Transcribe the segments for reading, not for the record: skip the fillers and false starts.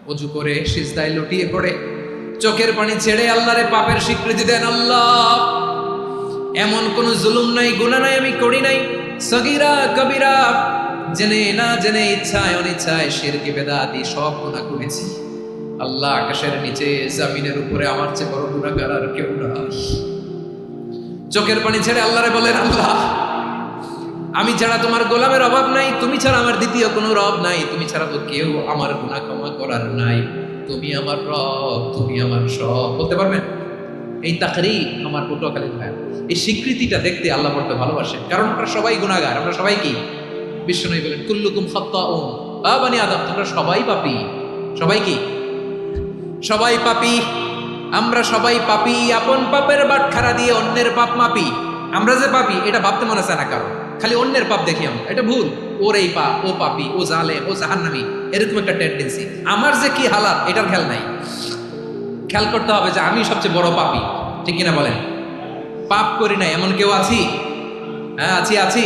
ওযু করে সিজদায় লুটিয়ে পড়ে চোখের পানি ছেড়ে আল্লাহরে পাপের স্বীকৃতি দেন। আল্লাহ, এমন কোন জুলুম নাই, গুনাহ নাই আমি করি নাই, সগীরা কবিরা, জেনে না জেনে, ইচ্ছায় অনিচ্ছায়, শিরকি বেদাতি সব গুনাহ করেছি। আল্লাহ, আকাশের নিচে জমিনের উপরে আমার চেয়ে বড় গুনাহগার আর কেউ নাই। চোখের পানি ছেড়ে আল্লাহরে বলেন, আল্লাহ, আমি ছাড়া তোমার গোলামের অভাব নাই, তুমি ছাড়া আমার দ্বিতীয় কোনো রব নাই, তুমি ছাড়া তো কেউ আমার গুনাহ ক্ষমা করার নাই, তুমি আমার রব, তুমি আমার সব। বলতে পারবেন? এই তাকরীর আমার পটুয়াখালীর ভাই, এই স্বীকৃতিটা দেখতে আল্লাহ বড় ভালোবাসে, কারণ আমরা সবাই গুনাহগার। আমরা সবাই কি? বিশ্বনবী বলেন, কুল্লুকুম খাত্তাউন, আ বনি আদম, তোমরা সবাই পাপী। সবাই কি? সবাই পাপী। আমরা সবাই পাপী। আপন পাপের বাটখারা দিয়ে অন্যের পাপ মাপি। আমরা যে পাপী এটা ভাবতে মনে চায় না কারো, খালি অন্যের পাপ দেখি আমরা, এটা ভুল। ওর এই পাপ, ও পাপী, ও জালেম, ও জাহান্নামী, এরকম একটা টেন্ডেন্সি। আমার যে কি হালাত এটার খেয়াল নাই। খেয়াল করতে হবে যে আমি সবচেয়ে বড় পাপী, ঠিক কিনা বলেন? পাপ করি না এমন কেউ আছি? হ্যাঁ, আছি।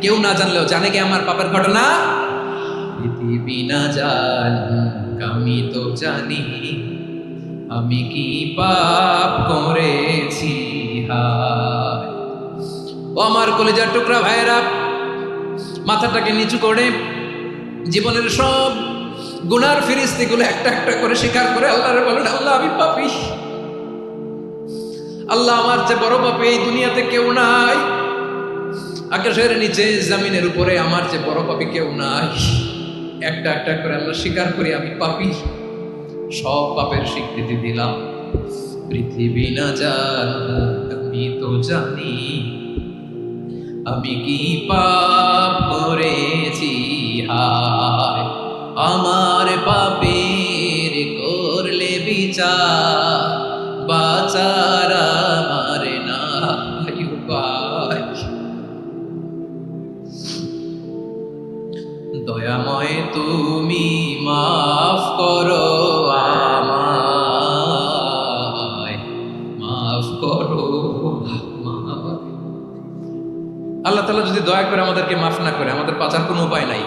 কেউ না জানলেও জানে কি আমার পাপের ঘটনা? পৃথিবী না জানুক আমি তো জানি, আমি কি পাপ করেছি। হায় ও আমার কলিজার টুকরা ভাইরা, মাথাটাকে নিচু করে জীবনের সব গুনার ফিরিস্তিগুলো একটা একটা করে স্বীকার করে আল্লাহরে বলেন, আল্লাহ, আমি পাপী। আল্লাহ, আমার যে বড় পাপী এই দুনিয়াতে কেউ নাই। আকাশের নিচে জমিনের উপরে আমার যে বড় পাপী কেউ নাই। একটা একটা করে আল্লাহ স্বীকার করি আমি পাপী। সব পাপের স্বীকৃতি দিলাম। পৃথিবী না জানুক আমি তো জানি, আমি কি পাপ করেছি। হায় আমার পাপের করলে বিচার, বাঁচার আমার নাই উপায়। দয়াময় তুমি মাফ করো আমায়, মাফ করো আমায়। আল্লাহ তাআলা যদি দয়া করে আমাদেরকে মাফ না করে, আমাদের বাঁচার কোনো উপায় নাই।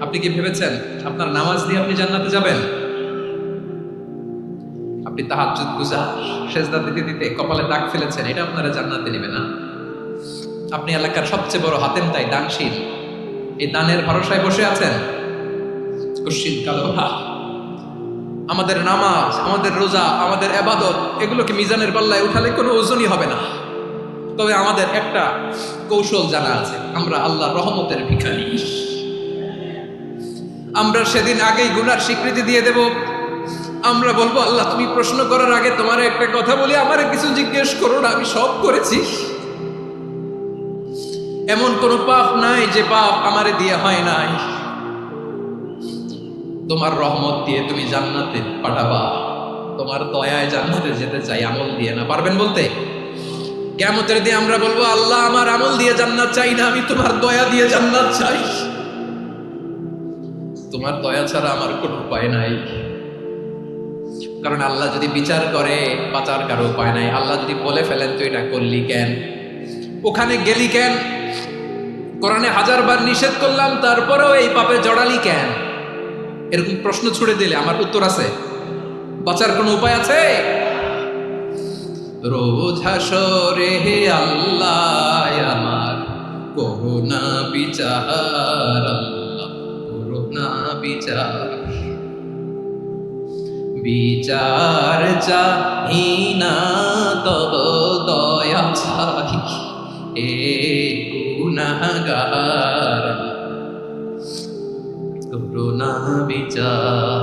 আপনি কি ভেবেছেন আপনার নামাজ দিয়ে আপনি জান্নাতে যাবেন? আপনি তাহাজ্জুদ গুজার, সেজদা দিতে দিতে কপালে দাগ ফেলেছেন, এটা আপনারা জান্নাতে নেবে না। আপনি এলাকার সবচেয়ে বড় হাতেম তাই দানশীল, এই দানের ভরসায় বসে আছেন। কুশিন কালো আমাদের নামাজ, আমাদের রোজা, আমাদের ইবাদত, এগুলোকে মিজানের পাল্লায় উঠালে কোনো ওজনই হবে না। তবে আমাদের একটা কৌশল জানা আছে, আমরা আল্লাহর রহমতের ভিখারি। আমরা সেদিন আগেই গুনার স্বীকৃতি দিয়ে দেব। আমরা বলবো, আল্লাহ, তুমি প্রশ্ন করার আগে তোমার একটা কথা বলি, আমারে কিছু জিজ্ঞেস করো না, আমি সব করেছি। এমন কোন পাপ নাই যে পাপ আমারে দিয়ে হয় নাই। তোমার রহমত দিয়ে তুমি জান্নাতে পাঠাবা, তোমার দয়ায় জান্নাতে যেতে চাই, আমল দিয়ে না। পারবেন বলতে? কিয়ামতের দিন আমরা বলবো, আল্লাহ, আমার আমল দিয়ে জান্নাত চাই না, আমি তোমার দয়া দিয়ে জান্নাত চাই। তোমার দয়া ছাড়া আমার কোনো উপায় নাই। কারণ আল্লাহ যদি বিচার করে, বাঁচার কারো উপায় নাই। আল্লাহ যদি বলে ফেলেন তুই এটা করলি কেন, ওখানে গেলি কেন, কোরআনে 1000 বার নিষেধ করলাম তারপরেও এই পাপে জড়ালি কেন, এরকম প্রশ্ন ছুড়ে দিলে আমার উত্তর আছে? বাঁচার কোনো উপায় আছে? রোজ হাসরে হে আল্লাহ আমার করুণা বিচার, আল্লাহ করুণা বিচার, বিচার চাহি না তব দয়া চাহি, এ গুনাহগার করুণা বিচার।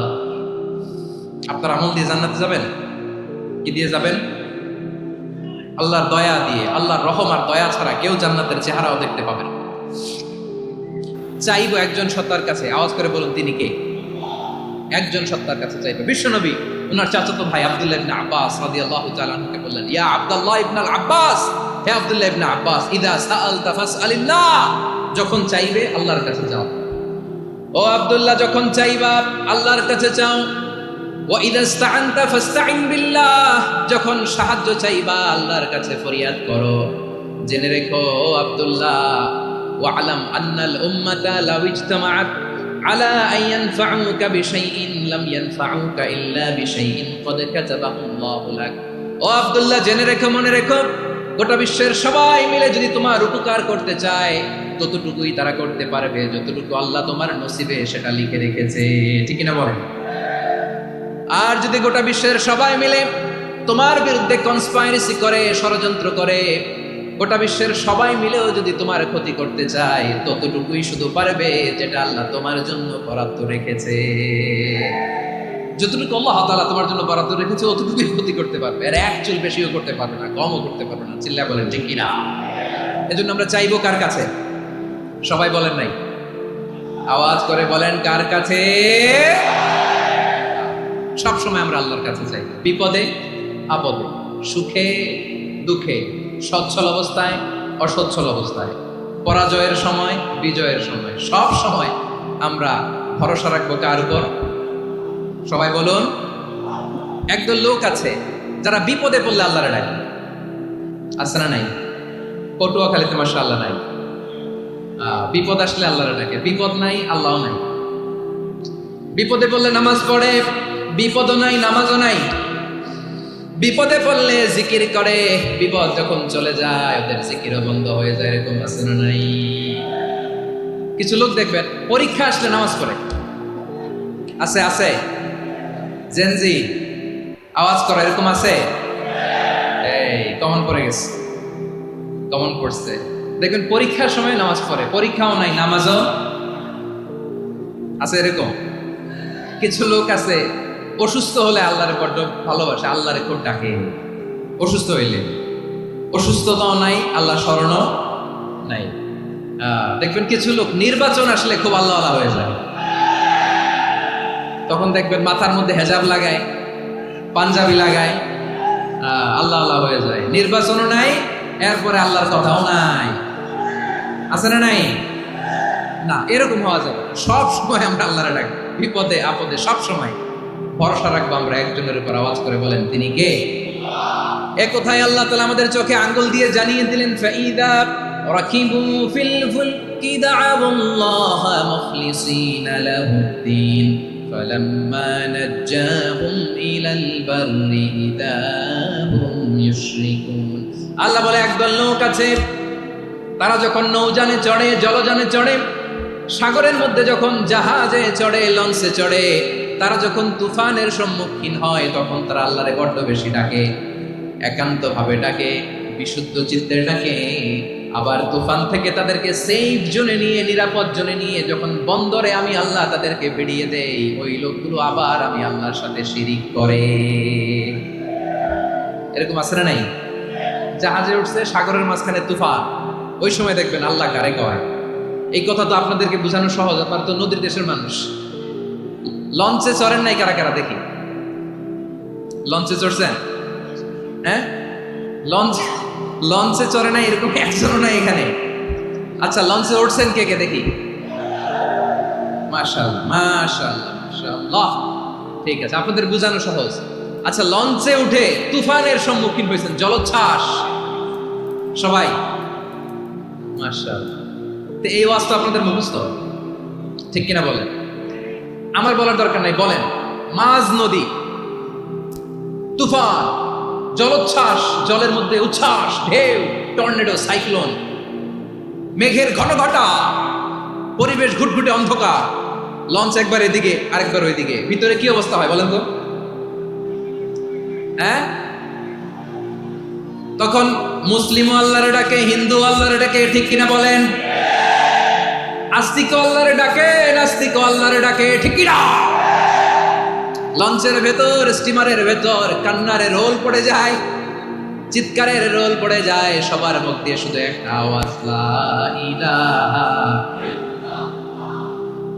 আপনার আমল দিয়ে জান্নাতে যাবেন? কি দিয়ে যাবেন? আল্লাহর দয়া দিয়ে। আল্লাহর রহম আর দয়া ছাড়া কেউ জান্নাতের চেহারাও দেখতে পাবেন। চাইবো একজন সত্তার কাছে, আওয়াজ করে বলুন তিনি কে? একজন সত্তার কাছে চাইবো। বিশ্বনবী ওনার চাচাতো ভাই আব্দুল্লাহ ইবনে আব্বাস রাদিয়াল্লাহু তাআলা আনহুকে বললেন, ইয়া আব্দুল্লাহ ইবনে আব্বাস, হে আব্দুল্লাহ ইবনে আব্বাস, ইদা সাআলতা ফাসআলিল্লাহ, যখন চাইবে আল্লাহর কাছে যাও। ও আব্দুল্লাহ, যখন চাইবা আল্লাহর কাছে চাও। ওয়া ইদা ইসতাআনতা ফাসতাইন বিল্লাহ, যখন সাহায্য চাইবা আল্লাহর কাছে ফরিয়াদ করো। জেনে রেখো আব্দুল্লাহ, ওয়া'লাম আন্নাল উম্মাতা লাউ ইজতামাআত আলা আইয়ানফাউকা বিশাইইন লাম ইয়ানফাউকা ইল্লা বিশাইইন ক্বাদ কাতাবাহু আল্লাহু লাক। ও আব্দুল্লাহ, জেনে রেখো, মনে রেখো, গোটা বিশ্বের সবাই মিলে যদি তোমার উপকার করতে চায় ততটুকুই তারা করতে পারবে যতটুকু আল্লাহ তোমার নসিবে সেটা লিখে রেখেছে। ঠিক না বলেন? আর যদি গোটা বিশ্বের সবাই মিলে তোমার বিরুদ্ধে কনস্পাইরেসি করে, ষড়যন্ত্র করে, গোটা বিশ্বের সবাই মিলেও যদি তোমার ক্ষতি করতে চায় ততটুকুই শুধু পারবে যেটা আল্লাহ তোমার জন্য বরাদ্দ রেখেছে। যতটুকু আল্লাহ তাআলা তোমার জন্য বরাদ্দ রেখেছে অতটুকুই ক্ষতি করতে পারবে, আর এক চুল বেশিও করতে পারবে না, কমও করতে পারবে না। চিল্লায় বলেন ঠিক কিনা? এজন্য আমরা চাইবো কার কাছে? সবাই বলেন নাই, আওয়াজ করে বলেন কার কাছে? সব সময় আমরা আল্লাহর কাছে চাই, বিপদে আপদে, সুখে দুঃখে, সচ্ছল অবস্থায় অসচ্ছল অবস্থায়, পরাজয়ের সময় বিজয়ের সময়, সব সময় আমরা ভরসা রাখবো কার উপর? সবাই বলুন। একদল লোক আছে যারা বিপদে পড়লে আল্লাহরে ডাকে, আছে না নাই? পটুয়াখালীতে মাশাআল্লাহ নাই, বিপদ আসলে আল্লাহরে ডাকে, বিপদ নাই আল্লাহও নাই। বিপদে পড়লে নামাজ পড়ে, বিপদও নাই নামাজও নাই। বিপদে পড়লে জিকির করে, বিপদ যখন চলে যায় ওদের জিকিরও বন্ধ হয়ে যায়। এরকম আছে না নাই? কিছু লোক দেখবেন পরীক্ষা আসলে নামাজ পড়ে, আছে আছে, জেনজি আওয়াজ করে, এরকম আছে? এই কমন পড়ে গেছে, কমন পড়ছে। দেখবেন পরীক্ষার সময় নামাজ পড়ে, পরীক্ষাও নাই নামাজও আছে। এরকম কিছু লোক আছে অসুস্থ হলে আল্লাহরে বড্ড ভালোবাসে, আল্লাহরে খুব ডাকে। অসুস্থ হইলে অসুস্থতাও নাই, আল্লাহ স্মরণও নাই। দেখবেন কিছু লোক নির্বাচন আসলে খুব আল্লাহওয়ালা হয়ে যায়, তখন দেখবেন মাথার মধ্যে হেজাব লাগায়, পাঞ্জাবি লাগায়, আল্লাহ আল্লাহ হয়ে যায়। নির্বাচনও নাই, এরপরে আল্লাহর কথাও নাই। আছে না নাই? না, এরকম হওয়া যাবে। সব সময় আমরা আল্লাহরে ডাকি, বিপদে আপদে সব সময় ভরসা রাখবো আমরা একজনের উপর। আওয়াজ করে বলেন তিনি কে? এ কথাই আল্লাহ তাআলা আমাদের চোখে আঙ্গুল দিয়ে জানিয়ে দিলেন, ফাইদা রাকিবু ফিল ফুলকি দা'আবুল্লাহা মুখলিসিনা লাহুদ্দিন ফালাম্মা নাজ্জাহুম ইলাল বাররি ইযা হুম ইউশরিকুন। আল্লাহ বলে একদল লোক আছে, তারা যখন নৌযানে চড়ে, জলযানে চড়ে, সাগরের মধ্যে যখন জাহাজে চড়ে, লঞ্চে চড়ে, তারা যখন তুফানের সম্মুখীন হয় তখন তারা আল্লাহরে বড্ড বেশি ডাকে, একান্ত ভাবে ডাকে, বিশুদ্ধ চিত্তে ডাকে। আবার তুফান থেকে তাদেরকে সেফ জোনে নিয়ে, নিরাপদ জোনে নিয়ে যখন বন্দরে আমি আল্লাহ তাদেরকে বেরিয়ে দেই, ওই লোকগুলো আবার আমি আল্লাহর সাথে শিরিক করে। এরকম আছে না নাই? জাহাজে উঠছে, সাগরের মাঝখানে তুফান, ওই সময় দেখবেন আল্লাহ কারে কয়। এই কথা তো আপনাদেরকে বোঝানো সহজ, আপনার তো নদীর দেশের মানুষ। লঞ্চে চড়েন নাই কারা কারা? দেখি, লঞ্চে চড়ছেন? হ্যাঁ, লঞ্চে চড়ে নাই এরকম একজনও নাই এখানে। আচ্ছা, লঞ্চে উঠছেন কে কে? দেখি। মাশাআল্লাহ মাশাআল্লাহ মাশাআল্লাহ, ঠিক আছে, আপনাদের বোঝানো সহজ। আচ্ছা, লঞ্চে উঠে তুফানের সম্মুখীন হয়েছেন, জলোচ্ছ্বাস, সবাই? মাশাআল্লাহ। তো এই ওয়াজ তো আপনাদের মুখস্থ, ঠিক কিনা বলেন? আমার বলার দরকার নাই, বলেন। মাঝ নদী, তুফান, জলোচ্ছ্বাস, জলের মধ্যে উচ্ছ্বাস, ঢেউ, টর্নেডো, সাইক্লোন, মেঘের ঘনঘটা, পরিবেশ ঘুটঘুটে অন্ধকার, লঞ্চ একবার এদিকে আরেকবার ওইদিকে, ভিতরে কি অবস্থা হয় বলেন তো? হ্যাঁ, তখন মুসলিম আল্লাহরে ডাকে, হিন্দু আল্লাহরে ডাকে, ঠিক কিনা বলেন? আস্তিক আল্লাহরে ডাকে, নাস্তিক আল্লাহরে ডাকে, ঠিক কিনা? লঞ্চের ভেতর, স্টিমারের ভেতর কান্নারে রোল পড়ে যায়, চিৎকারের রোল পড়ে যায়, সবার মুখ দিয়ে শুধু একটা আওয়াজ, লা ইলাহা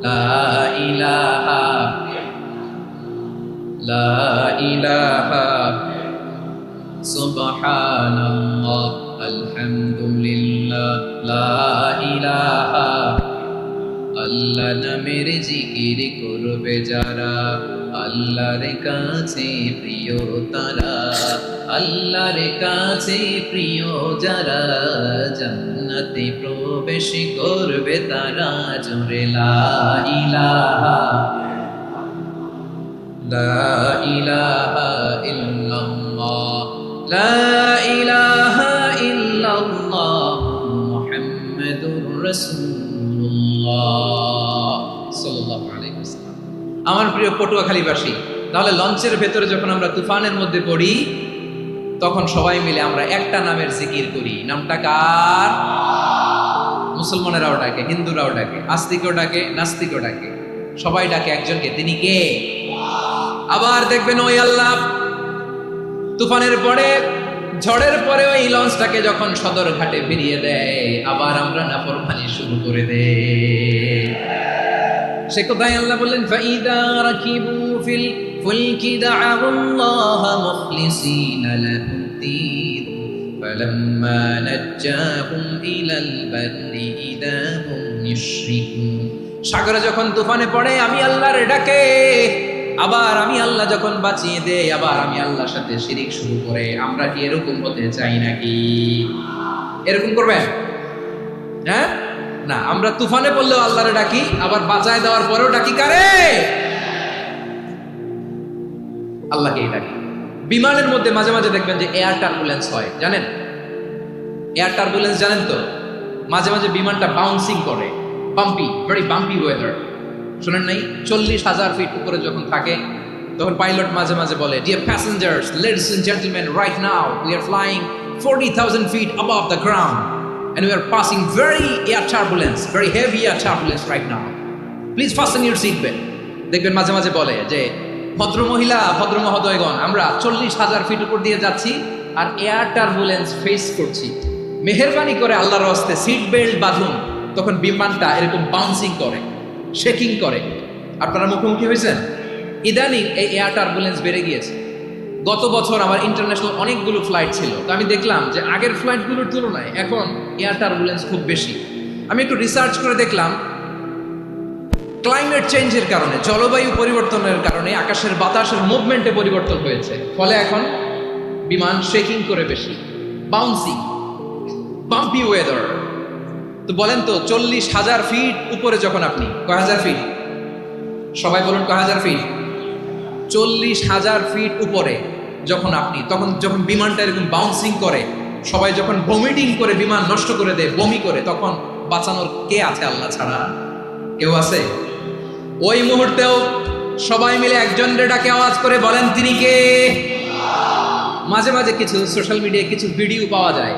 লা ইলাহা লা ইলাহা সুবহানাল্লাহ আলহামদুলিল্লাহ লা ইলাহা। আল্লাহ নামের জিকির করবে যারা, আল্লাহর কাছে প্রিয় তারা। আল্লাহর কাছে প্রিয় যারা, জান্নাতে প্রবেশ করবে তারা। জোরে লা ইলাহা, লা ইলাহা ইল্লাল্লাহ, লা ইলাহা ইল্লাল্লাহ মুহাম্মাদুর রাসূলুল্লাহ সাল্লাল্লাহু আলাইহি ওয়াসাল্লাম। আমার প্রিয় পটুয়াখালীবাসী, তাহলে লঞ্চের ভেতরে যখন আমরা তুফানের মধ্যে পড়ি, তখন সবাই মিলে আমরা একটা নামের জিকির করি। নামটা কার? মুসলমানেরাও ডাকে, হিন্দুরাও ডাকে, আস্তিকও ডাকে, নাস্তিকও ডাকে, সবাই ডাকে একজনকে। তিনি কে? আবার দেখবেন ওই আল্লাহ তুফানের পরে, ঝড়ের পরে ওই লঞ্চটাকে যখন সদর ঘাটে ফিরিয়ে দেয়, আবার আমরা নাফরমানি শুরু করে দেই। সে কোথায় আল্লাহ বললেন, ফাইদা রাকিবু ফিল ফুলকি দা'আল্লাহা মুখলিসিনা লাহুদ্দীন ফালাম্মা নাজ্জাহুম ইলাল বাররি ইযা হুম ইউশরিকুন। সাগরে যখন তুফানে পড়ে আমি আল্লাহর ডাকে, আবার আমি আল্লাহ যখন বাঁচিয়ে দেই, আবার আমি আল্লাহর সাথে শিরিক শুরু করে। আমরা কি এরকম হতে চাই নাকি? এরকম করবেন? হ্যাঁ না, আমরা তুফানে পড়লেও আল্লাহরে ডাকি, আবার বাঁচায় দেওয়ার পরেও ডাকি কারে? আল্লাহকেই ডাকি। বিমানের মধ্যে মাঝে মাঝে দেখবেন যে এয়ার টার্বুলেন্স হয়, জানেন? এয়ার টার্বুলেন্স জানেন তো? মাঝে মাঝে বিমানটা বাউন্সিং করে, বাম্পি, ভেরি বাম্পি ওয়েদার। শুনেন নাই? 40,000 ফিট উপরে যখন থাকে, তখন পাইলট মাঝে মাঝে বলে, dear passengers, ladies and gentleman, right now we are flying 40,000 feet above the ground and we are passing very air turbulence, very heavy air turbulence right now. Please fasten your seat belt. দেখবেন মাঝে মাঝে বলে যে, ভদ্র মহিলা, ভদ্র মহোদয়গণ, আমরা 40,000 ফিট উপর দিয়ে যাচ্ছি আর এয়ার টার্বুলেন্স ফেস করছি, মেহেরবানি করে আল্লাহর রাস্তে সিট বেল্ট বাঁধুন। তখন বিমানটা এরকম বাউন্সিং করে, শেকিং করে। আপনারা মুখোমুখি হয়েছেন? ইদানিং এই এয়ার টার্বুলেন্স বেড়ে গিয়েছে। গত বছর আমার ইন্টারন্যাশনাল অনেকগুলো ফ্লাইট ছিল, তো আমি দেখলাম যে আগের ফ্লাইটগুলোর তুলনায় এখন এয়ার টার্বুলেন্স খুব বেশি। আমি একটু রিসার্চ করে দেখলাম, ক্লাইমেট চেঞ্জের কারণে, জলবায়ু পরিবর্তনের কারণে আকাশের বাতাসের মুভমেন্টে পরিবর্তন হয়েছে, ফলে এখন বিমান শেকিং করে বেশি, বাউন্সিং, বাম্পি ওয়েদার। তো বলেন তো, 40,000 ফিট উপরে যখন আপনি, কয় হাজার ফিট? সবাই বলুন কয় হাজার ফিট? 40,000 ফিট উপরে যখন আপনি, তখন যখন বিমানটা এরকম বাউন্সিং করে, সবাই যখন ভমিটিং করে বিমান নষ্ট করে দেয়, বমি করে, তখন বাঁচানোর কে আছে আল্লাহ ছাড়া? কেউ আছে? ওই মুহূর্তেও সবাই মিলে একজন ডাকে আওয়াজ করে বলেন, তিনি কে? মাঝে মাঝে কিছু সোশ্যাল মিডিয়ায় কিছু ভিডিও পাওয়া যায়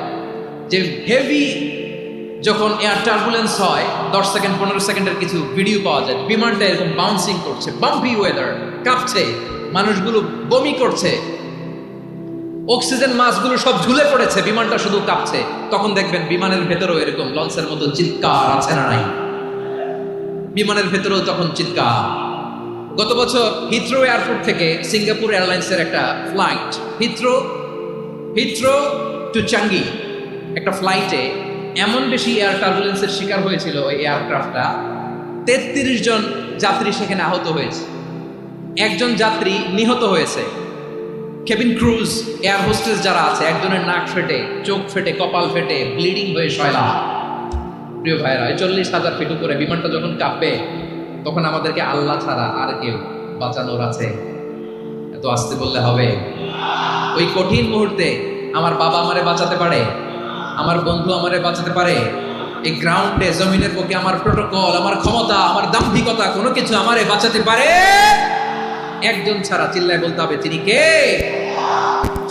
যে হেভি যখন এয়ার টার্বুলেন্স হয়, 10 সেকেন্ড 15 সেকেন্ডের কিছু ভিডিও পাওয়া যায়, বিমানটা এরকম বাউন্সিং করছে, বাম্পি ওয়েদার, কাঁপছে, মানুষগুলো বমি করছে, অক্সিজেন মাস্কগুলো সব ঝুলে পড়েছে, বিমানটা শুধু কাঁপছে। তখন দেখবেন বিমানের ভেতরেও এরকম লঞ্চের মতো চিৎকার আছে না নাই? বিমানের ভেতরেও তখন চিৎকার। গত বছর হিথ্রো এয়ারপোর্ট থেকে সিঙ্গাপুর এয়ারলাইন্সের একটা ফ্লাইট, হিথ্রো টু চাঙ্গি, একটা ফ্লাইটে এমন বেশি এয়ার টার্বুলেন্সের শিকার হয়েছিল ওই এয়ারক্রাফটটা, 33 জন যাত্রী সেখানে আহত হয়েছে, একজন যাত্রী নিহত হয়েছে। কেবিন ক্রুজ, এয়ার হোস্টেস যারা আছে, একজনের নাক ফেটে, চোখ ফেটে, কপাল ফেটে, ব্লিডিং হয়ে শয়লা। প্রিয় ভাইরা, 40,000 ফিট উপরে বিমানটা যখন কাঁপবে, তখন আমাদেরকে আল্লাহ ছাড়া আর কেউ বাঁচানোর আছে? এত আসতে বললে হবে? ওই কঠিন মুহূর্তে আমার বাবা আমারে বাঁচাতে পারে, আমার বন্ধু আমারে বাঁচাতে পারে। এই গ্রাউন্ডে, জমিনের পক্ষে আমার প্রোটোকল, আমার ক্ষমতা, আমার দাম্ভিকতা, কোনো কিছু আমারে বাঁচাতে পারে একজন ছাড়া। চিল্লায় বলতে হবে, তিনি কে?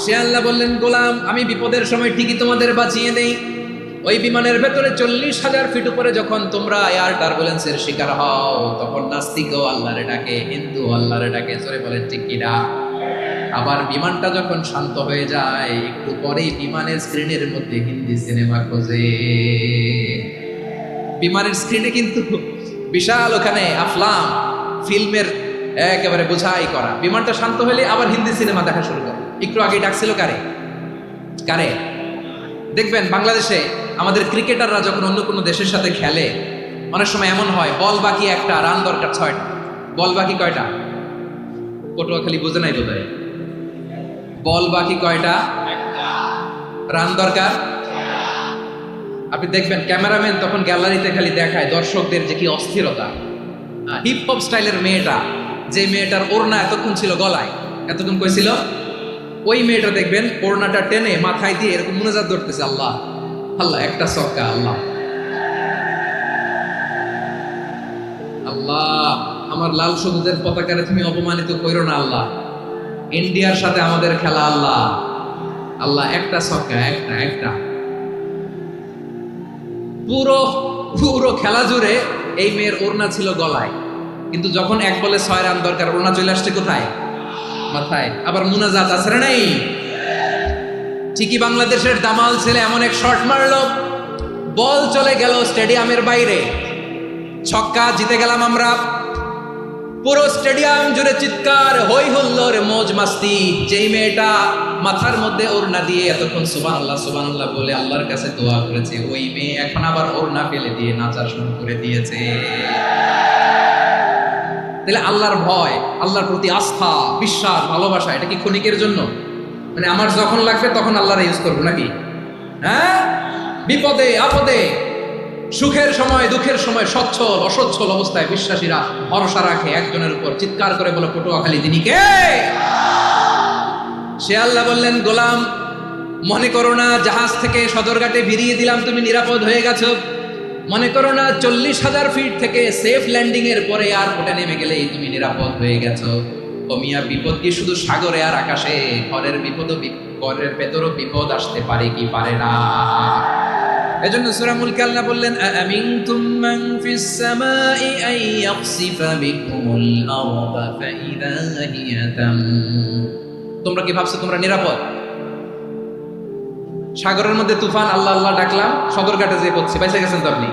সে আল্লাহ বললেন, গোলাম, আমি বিপদের সময় ঠিকই তোমাদের বাঁচিয়ে দেই। ওই বিমানের ভেতরে 40,000 ফিট উপরে যখন তোমরা এয়ার টার্বুলেন্সের শিকার হও, তখন নাস্তিকও আল্লাহরে ডাকে, হিন্দু আল্লাহরে ডাকে, জোরে বলেন ঠিক কিনা? আবার বিমানটা যখন শান্ত হয়ে যায়, একটু পরেই বিমানের স্ক্রিনের মধ্যে হিন্দি সিনেমা খোঁজে। বিমানের স্ক্রিনে কিন্তু বিশাল ওখানে আফলাম ফিল্মের একেবারে বোঝাই করা। বিমানটা শান্ত হলে আবার হিন্দি সিনেমা দেখা শুরু করে। একটু আগে ডাকছিল কারে? কারে? দেখবেন বাংলাদেশে আমাদের ক্রিকেটাররা যখন অন্য কোনো দেশের সাথে খেলে, অনেক সময় এমন হয়, বল বাকি একটা, রান দরকার 6টা। বল বাকি কয়টা? পটুয়াখালী বুঝে নাই বোধহয়। বল বাকি কয়টা? রান দরকার। আপনি দেখবেন ক্যামেরাম্যান তখন গ্যালারিতে খালি দেখায় দর্শকদের যে কি অস্থিরতা। হিপ হপ স্টাইলের মেয়েটা, যে মেয়েটার ওড়না এতক্ষণ ছিল গলায়, এতক্ষণ কই ছিল, ওই মেয়েটা দেখবেন ওড়নাটা টেনে মাথায় দিয়ে এরকম মুনাজাত ধরতেছে, আল্লাহ আল্লাহ, একটা ছক্কা, আল্লাহ আল্লাহ, আমার লাল সবুজের পতাকারে তুমি অপমানিত কইরো না আল্লাহ, ইন্ডিয়ার সাথে আমাদের খেলা, আল্লাহ আল্লাহ, একটা ছক্কা, একটা একটা। পুরো পুরো খেলা জুড়ে এই মেয়ের ওড়না ছিল গলায়, কিন্তু যখন এক বলে 6 রান দরকার, ওড়না চলে আসছে কোথায়? মাথায়। আবার মুনাজাত আছে না নাই? ঠিকই বাংলাদেশের দামাল ছেলে এমন এক শট মারলো, বল চলে গেল স্টেডিয়ামের বাইরে, ছক্কা, জিতে গেলাম আমরা। পুরো স্টেডিয়াম জুড়ে চিৎকার, হই হুল্লোড়, মৌজ মাস্তি। যেই মেয়েটা মাথার মধ্যে ওড়না দিয়ে এতক্ষণ সুবহানাল্লাহ সুবহানাল্লাহ বলে আল্লাহর কাছে দোয়া করেছে, ওই মেয়ে এখন আবার ওড়না ফেলে দিয়ে নাচা শুরু করে দিয়েছে। তাহলে আল্লাহর ভয়, আল্লাহর প্রতি আস্থা, বিশ্বাস, ভালোবাসা, এটা কি ক্ষণিকের জন্য? মানে আমার যখন লাগবে তখন আল্লাহর ইউজ করবো নাকি? হ্যাঁ, বিপদে আপদে, সুখের সময় দুঃখের সময়, সচ্ছল অসচ্ছল অবস্থায় বিশ্বাসীরা ভরসা রাখে একজনের উপর, চিৎকার করে বলে পটুয়াখালী তিনি কে? সে আল্লাহ বললেন, গোলাম মনে করো না জাহাজ থেকে সদরঘাটে ভিড়িয়ে দিলাম তুমি নিরাপদ হয়ে গেছো, মনে করো না 40,000 ফিট থেকে সেফ ল্যান্ডিং এর পরে এয়ারপোর্টে নেমে গেলেই তুমি নিরাপদ হয়ে গেছো। ও মিয়া, বিপদ কি শুধু সাগরে আর আকাশে? ঘরের বিপদও, ঘরের ভেতরও বিপদ আসতে পারে কি পারে না? এজন্য সূরা মুলকে আল্লাহ বললেন, আমিনতুম মান ফিস সামাই আন ইয়াখসিফা বিকুমুল আরদা ফাইযা হিয়া তামুর। তোমরা কি ভাবছো তোমরা নিরাপদ? সাগরের মধ্যে তুফান, আল্লাহ আল্লাহ ডাকলাম, সদরঘাটে যেয়ে পড়ছে, বেঁচে গেছেন তো আপনি।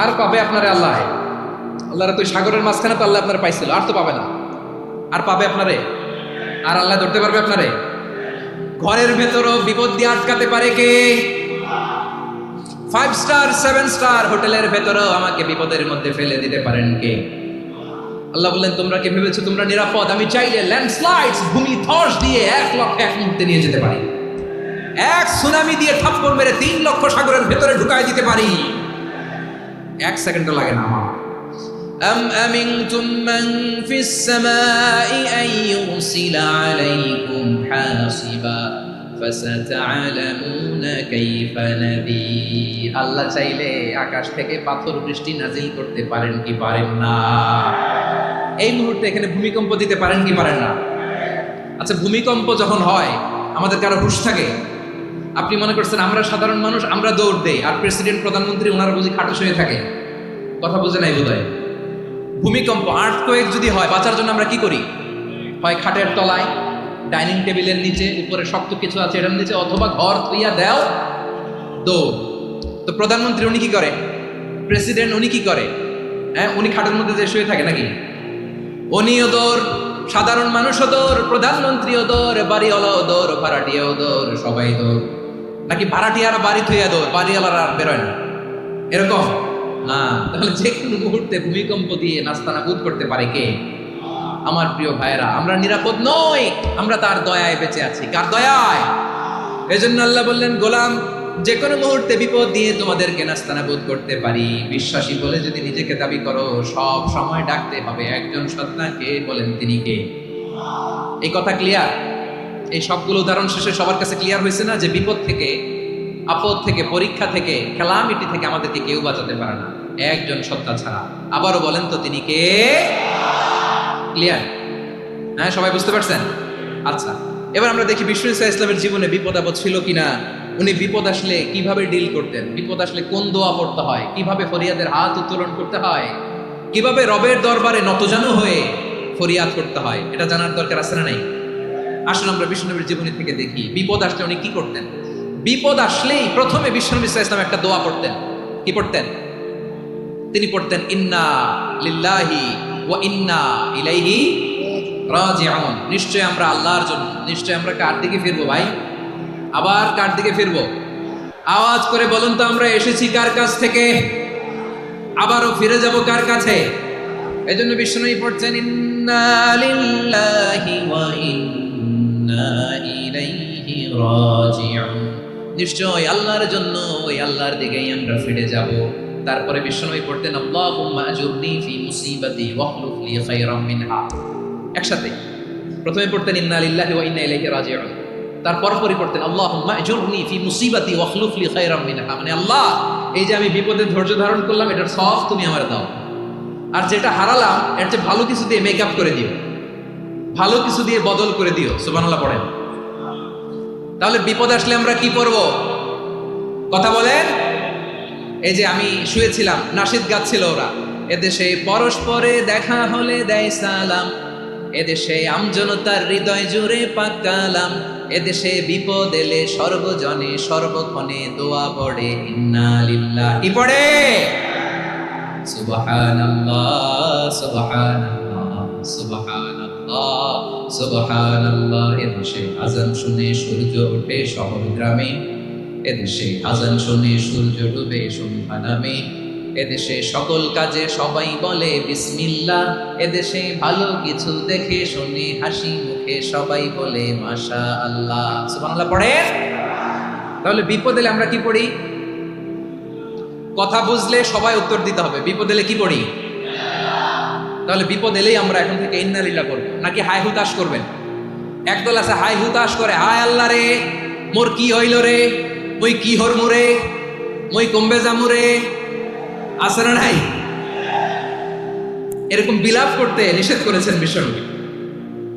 আর পাবে আপনারে আল্লাহ? আল্লাহরে তো সাগরের মাঝখানে তো আল্লাহ আপনার পাইছিল, আর তো পাবে না। আর পাবে আপনারে? আর আল্লাহ ধরতে পারবে আপনারে? ঘরের ভেতরও বিপদ দিয়ে আটকাতে পারে কে? 5 স্টার 7 স্টার হোটেলের ভেতরেও আমাকে বিপদের মধ্যে ফেলে দিতে পারেন কে? আল্লাহ বললেন, তোমরা কি ভেবেছো তোমরা নিরাপদ? আমি চাইলে ল্যান্ডস্লাইডস, ভূমি ধস দিয়ে 1 লক্ষ এক মুহূর্তে নিয়ে যেতে পারি। এক সুনামি দিয়ে থাপ্পড় মেরে 3 লক্ষ সাগরের ভেতরে ঢুকাই দিতে পারি, 1 সেকেন্ডও লাগে না আমার। আম আমিনতুম মান ফিস সামাই আন ইউরসিলা আলাইকুম হাসিবা ফাসাতা'লামুনা কাইফা নাযীর। আল্লাহ চাইলে আকাশ থেকে পাথর বৃষ্টি নাজিল করতে পারেন কি পারেন না? এই মুহূর্তে এখানে ভূমিকম্প দিতে পারেন কি পারেন না? আচ্ছা, ভূমিকম্প যখন হয় আমাদের কারো হুঁশ থাকে? আপনি মনে করছেন আমরা সাধারণ মানুষ, আমরা দৌড় দেই, আর প্রেসিডেন্ট প্রধানমন্ত্রী ওনারা বুঝি খাটে শুয়ে থাকে? কথা বুঝে নাই বোধহয়। ভূমিকম্প, আর্থকোয়েক যদি হয়, বাঁচার জন্য আমরা কি করি? হয় খাটের তলায়, ডাইনিং টেবিলের নিচে, উপরে শক্ত কিছু আছে এটার নিচে, অথবা ঘর থইয়া দেও দৌড়। তো প্রধানমন্ত্রী উনি কি করে? প্রেসিডেন্ট উনি কি করে? হ্যাঁ, উনি খাটের মধ্যে যে শুয়ে থাকে নাকি? উনিও দৌড়, সাধারণ মানুষও দৌড়, প্রধানমন্ত্রীও দৌড়, বাড়িওয়ালাও দৌড়, ভাড়াটিয়াও দৌড়, সবাই দৌড়। নাকি ভাড়াটিয়ারা বাড়ি থইয়া দৌড়, বাড়িওয়ালারা আর বেরোয় না? এরকম না। তাহলে যে কোনো মুহূর্তে ভূমিকম্প দিয়ে নাস্তানাবুদ করতে পারে কে? আমার প্রিয় ভাইয়েরা, আমরা নিরাপদ নই, আমরা তার দয়ায় বেঁচে আছি। কার দয়ায়? এজন্য আল্লাহ বললেন, গোলাম যে কোনো মুহূর্তে বিপদ দিয়ে তোমাদেরকে নাস্তানাবুদ করতে পারি। বিশ্বাসী বলে যদি নিজেকে দাবি করো, সব সময় ডাকতে হবে একজন সত্তাকে। বলেন তিনি কে? এই কথা ক্লিয়ার? এই সবগুলো উদাহরণ শেষে সবার কাছে ক্লিয়ার হয়েছে না যে বিপদ থেকে, আপদ থেকে, পরীক্ষা থেকে, খেলামিটি থেকে আমাদেরকে কেউ বাঁচাতে পারে না একজন সত্তা ছাড়া। আবারও বলেন তো তিনি কে? ক্লিয়ার? হ্যাঁ, সবাই বুঝতে পারছেন? আচ্ছা, এবার আমরা দেখি বিষ্ণু ইসা ইসলামের জীবনে বিপদ আপদ ছিল কিনা। উনি বিপদ আসলে কিভাবে ডিল করতেন, বিপদ আসলে কোন দোয়া পড়তে হয়, কিভাবে ফরিয়াদের হাত উত্তোলন করতে হয়, কিভাবে রবের দরবারে নতজানু হয়ে ফরিয়াদ করতে হয়, এটা জানার দরকার আছে না নাই? আসুন আমরা বিষ্ণুনবীর জীবনী থেকে দেখি বিপদ আসলে উনি কি করতেন। বিপদ আসলেই প্রথমে বিষ্ণু ইসা ইসলাম একটা দোয়া পড়তেন। কি পড়তেন? তিনি পড়তেন, ইন্না লিল্লাহি ওয়া ইন্না ইলাইহি রাজিউন। নিশ্চয় আমরা আল্লাহর জন্য, নিশ্চয় আমরা কার দিকে ফিরবো ভাই? আবার কার দিকে ফিরবো? আওয়াজ করে বলুন তো, আমরা এসেছি কার কাছ থেকে, আবারও ফিরে যাব কার কাছে? এজন্য বিষ্ণু পড়ছেন, ইন্না লিল্লাহি ওয়া ইন্না রাজিউন। নিশ্চয় আল্লাহর জন্য ওই আল্লাহর দিকেই আমরা ফিরে যাব। তারপরে বিশ্বনবী পড়তেন আল্লাহুম্মা আজুরনি ফি মুসিবাতি ওয়াখলুফ লি খায়রাম মিনহা। একসাথে প্রথমে পড়তেন ইন্না লিল্লাহি ওয়া ইন্না ইলাইহি রাজিউন, তারপর পড়তেন আল্লাহুম্মা আজুরনি ফি মুসিবাতি ওয়াখলুফ লি খায়রাম মিনহা। মানে আল্লাহ, এই যে আমি বিপদে ধৈর্য ধারণ করলাম, এটার সওয়াব তুমি আমারে দাও, আর যেটা হারালাম এর চেয়ে ভালো কিছু দিয়ে মেকআপ করে দিও, ভালো কিছু দিয়ে বদল করে দিও। সুবহানাল্লাহ পড়েন। তাহলে বিপদ আসলে আমরা কি করব? কথা বলেন। এই যে আমি শুয়েছিলাম, নাশিদ গাচ্ছিল ওরা, এদেশে পরস্পরে দেখা হলে দেয় সালাম, এদেশে আমজনতার হৃদয় জুড়ে পাকালাম, এদেশে বিপদ এলে সর্বজনে সর্বক্ষণে দোয়া পড়ে ইন্না লিল্লাহি পড়ে সুবহানাল্লাহ সুবহানাল্লাহ সুবহানাল্লাহ সুবহানাল্লাহ। এদেশে আজান শুনে সূর্য ওঠে শহর গ্রামে, এদেশে আজান শুনে সূর্য ডুবে সন্ধ্যা নামে, এদেশে সকল কাজে সবাই বলে বিসমিল্লাহ, এদেশে ভালো কিছু দেখে শুনে হাসি মুখে সবাই বলে মাশাআল্লাহ। সুবহানাল্লাহ পড়েন। তাহলে বিপদ এলে আমরা কি পড়ি? কথা বুঝলে সবাই উত্তর দিতে হবে। বিপদ এলে কি পড়ি? তাহলে বিপদ এলেই আমরা এখন থেকে ইন্না লিল্লাহ করব, নাকি হাই হুতাশ করবেন? একদল আছে হাই হুতাশ করে, হায় আল্লাহ রে মোর কি হইল রে, মই কি হরমু রে, মই কমবে জামু রে, আছে না নাই? এরকম বিলাপ করতে নিষেধ করেছেন বিশ্বনবী।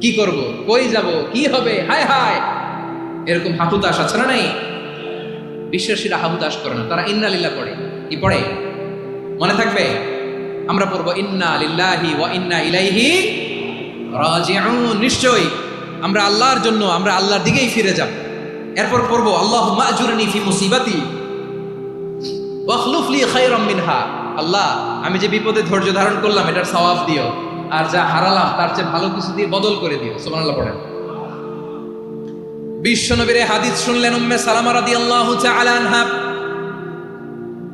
কি করব, কই যাব, কি হবে, হায় হায়, এরকম হাহুতাশ আছে না নাই? বিশ্বাসীরা হাহুতাশ করে না, তারা ইন্না লিল্লাহ পড়ে। কি পড়ে মনে থাকবে? আমরা পড়বো ইন্না লিল্লাহি ওয়া ইন্না ইলাইহি রাজিউন। নিশ্চয়ই আমরা আল্লাহর জন্য, আমরা আল্লাহর দিকেই ফিরে যাব। এরপর পড়বো আল্লাহুম্মা আজুরনি ফি মুসিবাতি ওয়াখলুফ লি খায়রাম মিনহা। আল্লাহ, আমি যে বিপদে ধৈর্য ধারণ করলাম এটার সওয়াব দিও, আর যা হারালাম তার চেয়ে ভালো কিছু দিয়ে বদল করে দিও। সুবহানাল্লাহ পড়েন। বিশ্বনবীর হাদিস শুনলেন উম্মে সালামা রাদিয়াল্লাহু তাআলা আনহা।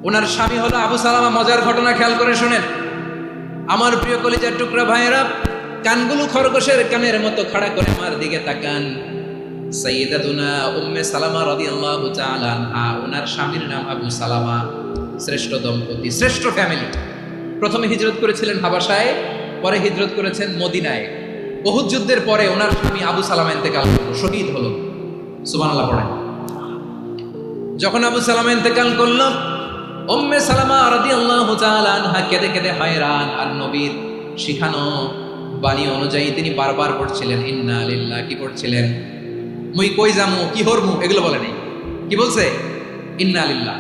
ওনার স্বামী হলো আবু সালামা। মজার ঘটনা খেয়াল করে শুনেন আমার প্রিয় কলিজার টুকরা ভাইয়েরা। কানগুলো খরগোশের কানের মতো খাড়া করে আমার দিকে তাকান। সাইয়্যিদাতুনা উম্মে সালামা রাদিয়াল্লাহু তাআলা আনহা, ওনার স্বামীর নাম আবু সালামা। শ্রেষ্ঠ দম্পতি, শ্রেষ্ঠ ফ্যামিলি। প্রথমে হিজরত করেছিলেন হাবাসায়, পরে হিজরত করেছেন মদিনায়। উহুদ যুদ্ধের পরে ওনার স্বামী আবু সালামা ইন্তেকাল করলো, শহীদ হলো। সুবহানাল্লাহ পড়েন। যখন আবু সালামা ইন্তেকাল করলো, উম্মে সালামা রাদিয়াল্লাহু তাআলা আনহা কেঁদে কেঁদে হয়রান। আর নবীর শিখানো বাণী অনুযায়ী তিনি বারবার পড়ছিলেন ইন্না লিল্লাহ। কি পড়ছিলেন? মুই কই যামু, কি হরমু, এগুলো বলে নাই। কি বলছে? ইন্না লিল্লাহ।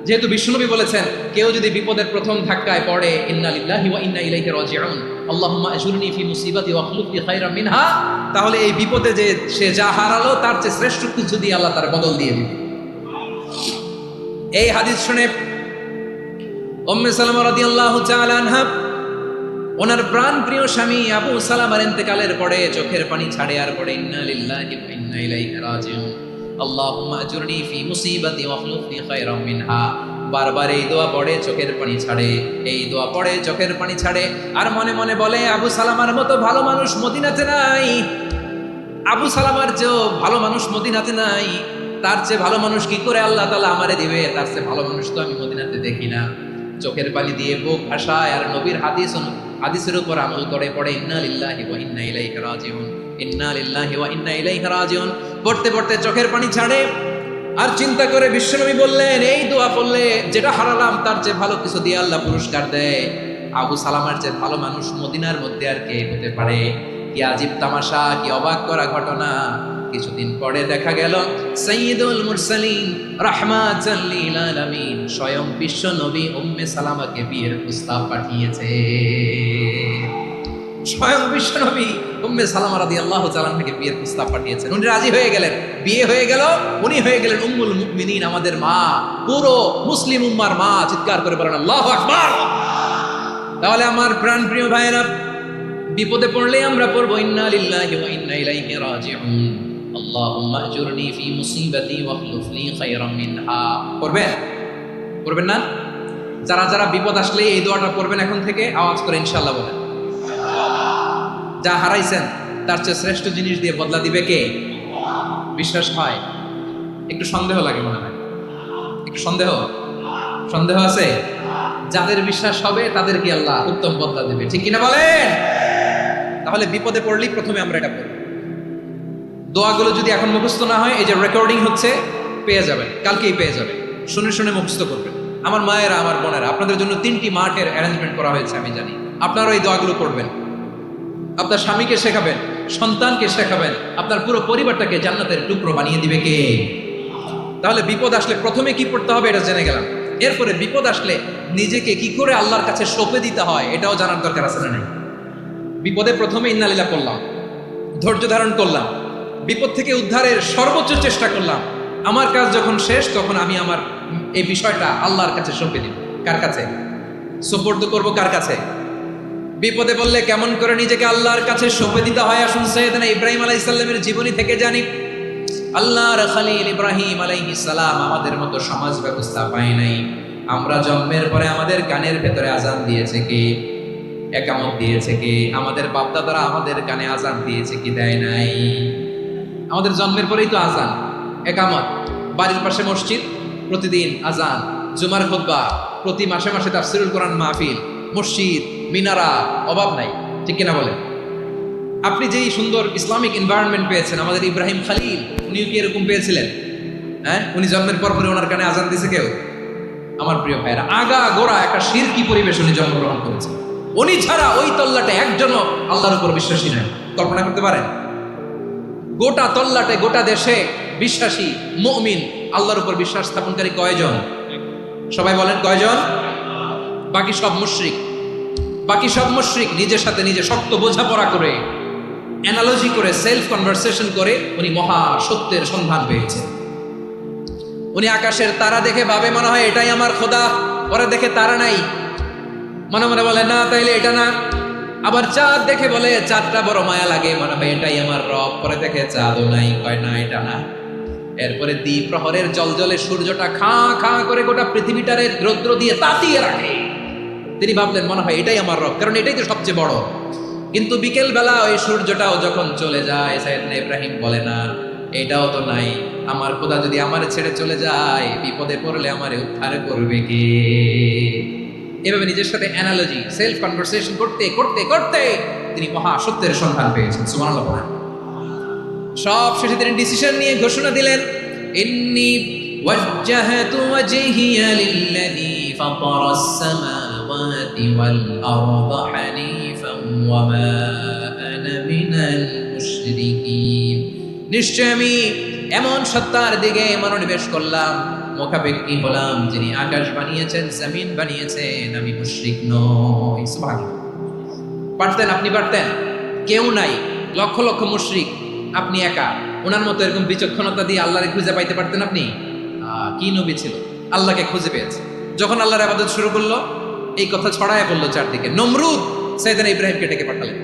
যেহেতু বিশ্বনবী বলেছেন কেউ যদি বিপদের প্রথম ধাক্কায় পড়ে ইন্না লিল্লাহি ওয়া ইন্না ইলাইহি রাজিউন, আল্লাহুম্মা আজুরনি ফি মুসিবাতি ওয়াখলুফ লি খায়রাম মিনহা, তাহলে এই বিপদে যে সে যা হারালো তার চেয়ে শ্রেষ্ঠ কিছু দিয়ে আল্লাহ তার বদল দিয়ে দিবে। এই হাদিস শুনে উম্মে সালামা রাদিয়াল্লাহু তাআলা আনহা ওনার প্রাণ প্রিয় স্বামী আবু সালামার ইন্তেকালের পরে চোখের পানি ছাড়ে আর পড়ে ইন্না লিল্লাহি ওয়া ইন্না ইলাইহি রাজিউন, আল্লাহুম্মা আজুরনি ফি মুসিবাতি ওয়াখলুফ লি খায়রাম মিনহা। বারবার এই দোয়া পড়ে চোখের পানি ছাড়ে, এই দোয়া পড়ে চোখের পানি ছাড়ে, আর মনে মনে বলে আবু সালামার মতো ভালো মানুষ মদিনাতে নাই, আবু সালামার চেয়েও ভালো মানুষ মদিনাতে নাই, তার চেয়ে ভালো মানুষ কি করে আল্লাহ তাআলা আমারে দিবে, তার চেয়ে ভালো মানুষ তো আমি মদিনাতে দেখি না। চোখের পানি দিয়ে বুক ভাসায় আর নবীর হাদিসের উপর আমল করে পড়ে ইন্না লিল্লাহি ওয়া ইন্না ইলাইহি রাজিউন, ইন্না লিল্লাহি ওয়া ইন্না ইলাইহি রাজিউন। পড়তে পড়তে চোখের পানি ছাড়ে আর চিন্তা করে বিশ্বনবী বললেন এই দোয়া পড়লে যেটা হারালাম তার চেয়ে ভালো কিছু দিয়ে আল্লাহ পুরস্কার দেয়। আবু সালামার চেয়ে ভালো মানুষ মদিনার মধ্যে আর কে হতে পারে? কি আজীব তামাশা, কি অবাক করা ঘটনা। কিছুদিন পরে দেখা গেল সাইয়্যিদুল মুরসালিন রাহমাতাল লিল আলামিন স্বয়ং বিশ্ব নবী উম্মে সালামাকে বিয়ের প্রস্তাব পাঠিয়েছে। স্বয়ং বিশ্ব নবী উম্মে সালামা রাদিয়াল্লাহু তাআলা থেকে বিয়ের প্রস্তাব পাঠিয়েছেন। উনি রাজি হয়ে গেলেন, বিয়ে হয়ে গেল, উনি হয়ে গেলেন উম্মুল মুমিনিন, আমাদের মা, পুরো মুসলিম উম্মার মা। চিৎকার করে বলেন আল্লাহু আকবার। তাহলে আমার প্রাণ প্রিয় ভাইয়েরা, বিপদে পড়লে আমরা পড়বো ইন্না লিল্লাহি ওয়া ইন্না ইলাইহি রাজিউন, আল্লাহুম্মা আজুরনি ফি মুসিবাতি ওয়াখলুফ লি খায়রাম মিনহা। পড়বেন? পড়বেন না? যারা যারা বিপদ আসলে এই দোয়াটা পড়বেন এখন থেকে আওয়াজ করে ইনশাআল্লাহ বলেন। যা হারাইছেন তার চেয়ে শ্রেষ্ঠ জিনিস দিয়ে বদলা দিবে কে? বিশ্বাস হয়? একটু সন্দেহ লাগে মনে হয়, একটু সন্দেহ সন্দেহ আছে। যাদের বিশ্বাস হবে তাদেরকে আল্লাহ উত্তম বদলা দেবে, ঠিক কিনা বলেন? তাহলে বিপদে পড়লেই প্রথমে আমরা এটা পড়ব। দোয়াগুলো যদি এখন মুখস্থ না হয়, এই যে রেকর্ডিং হচ্ছে, পেয়ে যাবেন, কালকেই পেয়ে যাবেন। শুনে শুনে মুখস্থ করবেন। আমার মায়েরা, আমার বোনেরা, আপনাদের জন্য 3টি মাঠের অ্যারেঞ্জমেন্ট করা হয়েছে, আমি জানি। আপনারা এই দোয়াগুলো পড়বেন, আপনার স্বামীকে শেখাবেন, সন্তানকে শেখাবেন, আপনার পুরো পরিবারটাকে জান্নাতের টুকরো বানিয়ে দিবে কে? তাহলে বিপদ আসলে প্রথমে কি পড়তে হবে এটা জেনে গেলাম। এরপরে বিপদ আসলে নিজেকে কি করে আল্লাহর কাছে সঁপে দিতে হয় এটাও জানার দরকার আছে না? নাই? বিপদে প্রথমে ইন্নালিল্লাহ করলাম, ধৈর্য ধারণ করলাম, বিপদ থেকে উদ্ধারের সর্বোচ্চ চেষ্টা করলাম। আমার কাজ যখন শেষ, তখন আমি আমার এই বিষয়টা আল্লাহর কাছে সঁপে দিব। কার কাছে সুপর্দ করব? কার কাছে? বিপদে বললে কেমন করে নিজেকে আল্লাহর কাছে সঁপে দিতে হয়, আসুন সাইয়েদনা ইব্রাহিম আলাইহিস সালামের জীবনী থেকে জানি। আল্লাহর খলিল ইব্রাহিম আলাইহিস সালাম আমাদের মতো সমাজ ব্যবস্থা পায় নাই। আমরা জন্মের পরে আমাদের কানের ভেতরে আজান দিয়েছে কে? একামত দিয়েছে কে? আমাদের বাপদাদারা আমাদের কানে আজান দিয়েছে কি? দেয় নাই। আমাদের জন্মের পরেই তো আজান, একামত, বাড়ির পাশে মসজিদ, প্রতিদিন আজান, জুমার খুতবা, প্রতি মাসে মাসে তাফসীরুল কোরআন মাহফিল, মসজিদ, মিনারা, অভাব নাই, ঠিক কিনা বলেন? আপনি যেই সুন্দর ইসলামিক এনভায়রনমেন্ট পেয়েছেন, আমাদের ইব্রাহিম খলিল উনিও কি এরকম পেয়েছিলেন? হ্যাঁ, উনি জন্মের পর পরে ওনার কানে আজান দিয়েছে কেউ? আমার প্রিয় ভাইরা, আগা গোড়া একটা শিরকি পরিবেশ উনি জন্মগ্রহণ করেছেন। উনি ছাড়া ওই তল্লাটে একজনও আল্লাহর উপর বিশ্বাসী নয়। কল্পনা করতে পারেন? গোটা তল্লাটে, গোটা দেশে বিশ্বাসী মুমিন, আল্লাহর উপর বিশ্বাস স্থাপনকারী কয়জন? সবাই বলেন কয়জন? বাকি সব মুশরিক। বাকি সব মুশরিক নিজের সাথে নিজে শক্ত বোঝাপড়া করে, অ্যানালজি করে, সেলফ কনভারসেশন করে উনি মহা সত্যের সন্ধান পেয়েছেন। উনি আকাশের তারা দেখে ভাবে মনে হয় এটাই আমার খোদা, পরে দেখে তারা নাই, মনে মনে বলে না তাইলে এটা না। আবার চাঁদ দেখে বলে চাঁদটা বড় মায়া লাগে, মনে হয় এটাই আমার রব, পরে দেখে চাঁদও নাই, কয় না এটা না। এরপরে দ্বীপ প্রহরের জলজলে সূর্যটা খাঁ খাঁ করে গোটা পৃথিবীটারে রৌদ্র দিয়ে তাতিয়ে রাখে। তিনি ভাবলেন মনে হয় এটাই আমার রব, কারণ এটাই তো সবচেয়ে বড়। কিন্তু বিকেল বেলা ওই সূর্যটাও যখন চলে যায়, সাইয়েদনা ইব্রাহিম বলে না এটাও তো নাই, আমার খোদা যদি আমার ছেড়ে চলে যায়, বিপদে পড়লে আমারে উদ্ধার করবে কে? এভাবে নিজের সাথে অ্যানালজি, সেলফ কনভারসেশন করতে করতে করতে তিনি মহা সত্যের সন্ধান পেয়েছেন। সুবহানাল্লাহ। সব শেষে তিনি ডিসিশন নিয়ে ঘোষণা দিলেন, ইন্নী ওয়াজ্জাহতু ওয়াজহিয়া লিল্লাযী ফাতারাস সামাওয়াতি ওয়াল আরদা হানিফান ওয়া মা আনা মিনাল মুশরিকিন। নিশ্চয় আমি এমন সত্তার দিকে মনোনিবেশ করলাম, মুখাপেক্ষী হলাম, যিনি আকাশ বানিয়েছেন, জমিন বানিয়েছেন, আমি মুশরিক নই। সুবহানাল্লাহ। পারতেন? আপনি পারতেন? কেউ নাই, লক্ষ লক্ষ মুশরিক, আপনি একা। ওনার মতো এরকম বিচক্ষণতা দিয়ে আল্লাহরে খুঁজে পাইতে পারতেন আপনি? কি নবী ছিল, আল্লাহকে খুঁজে পেয়েছে। যখন আল্লাহর ইবাদত শুরু করলো, এই কথা ছড়ায় বললো চারদিকে। নমরুদ সাইয়েদনা ইব্রাহিমকে ডেকে পাঠালেন।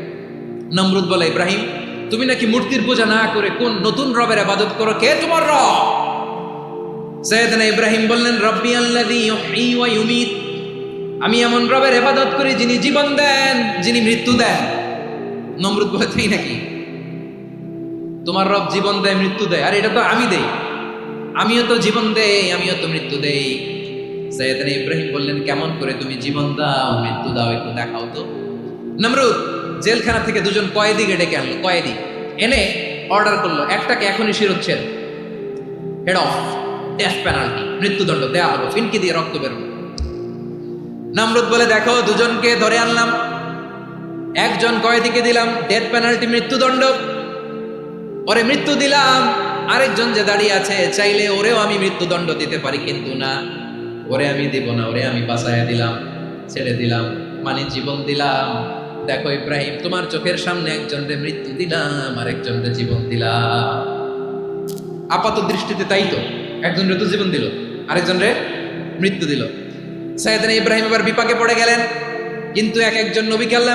নমরুদ বলে, ইব্রাহিম তুমি নাকি মূর্তির পূজা না করে কোন নতুন রবের ইবাদত করো, কে তোমার রব? সাইয়েদনা ইব্রাহিম বললেন, রব্বি আল্লাযী ইউহয়ী ওয়া ইউমীত, আমি এমন রবের ইবাদত করি যিনি জীবন দেন, যিনি মৃত্যু দেন। নমরুদ বলে, তাই নাকি? তোমার রব জীবন দেয়, মৃত্যু দেয়, আর এটা তো আমি দেই, আমিও তো জীবন দেই, আমিও তো মৃত্যু দেই। সাইয়েদনা ইব্রাহিম বললেন, কেমন করে তুমি জীবন দাও, মৃত্যু দাও, একটু দেখাও তো। নমরুদ জেলখানা থেকে দুজন কয়েদিকে ডেকে আনলো। কয়েদি এনে অর্ডার করলো, একটাকে এখনই শিরোচ্ছেদ, হেড অফ, ডেথ পেনাল্টি, মৃত্যুদণ্ড দেয়া হলো, ফিনকি দিয়ে রক্ত বেরোলো। নমরুদ বলে, দেখো দুজনকে ধরে আনলাম, একজন কয়েদিকে দিলাম ডেথ পেনাল্টি, মৃত্যুদণ্ড, ওরে মৃত্যু দিলাম। আরেকজন যে দাঁড়িয়ে আছে, চাইলে ওরেও আমি মৃত্যুদণ্ড দিতে পারি, কিন্তু না, ওরে আমি দিব না, ওরে আমি বাঁচাইয়া দিলাম, ছেড়ে দিলাম, মানে জীবন দিলাম। দেখো ইব্রাহিম, তোমার চোখের সামনে একজনরে মৃত্যু দিলাম, আরেকজনরে জীবন দিলাম। আপাত দৃষ্টিতে তাই তো, একজনরে তো জীবন দিল, আরেকজনরে মৃত্যু দিল। সাইয়েদনা ইব্রাহিম এবার বিপাকে পড়ে গেলেন। কিন্তু এক একজন নবীকে আল্লাহ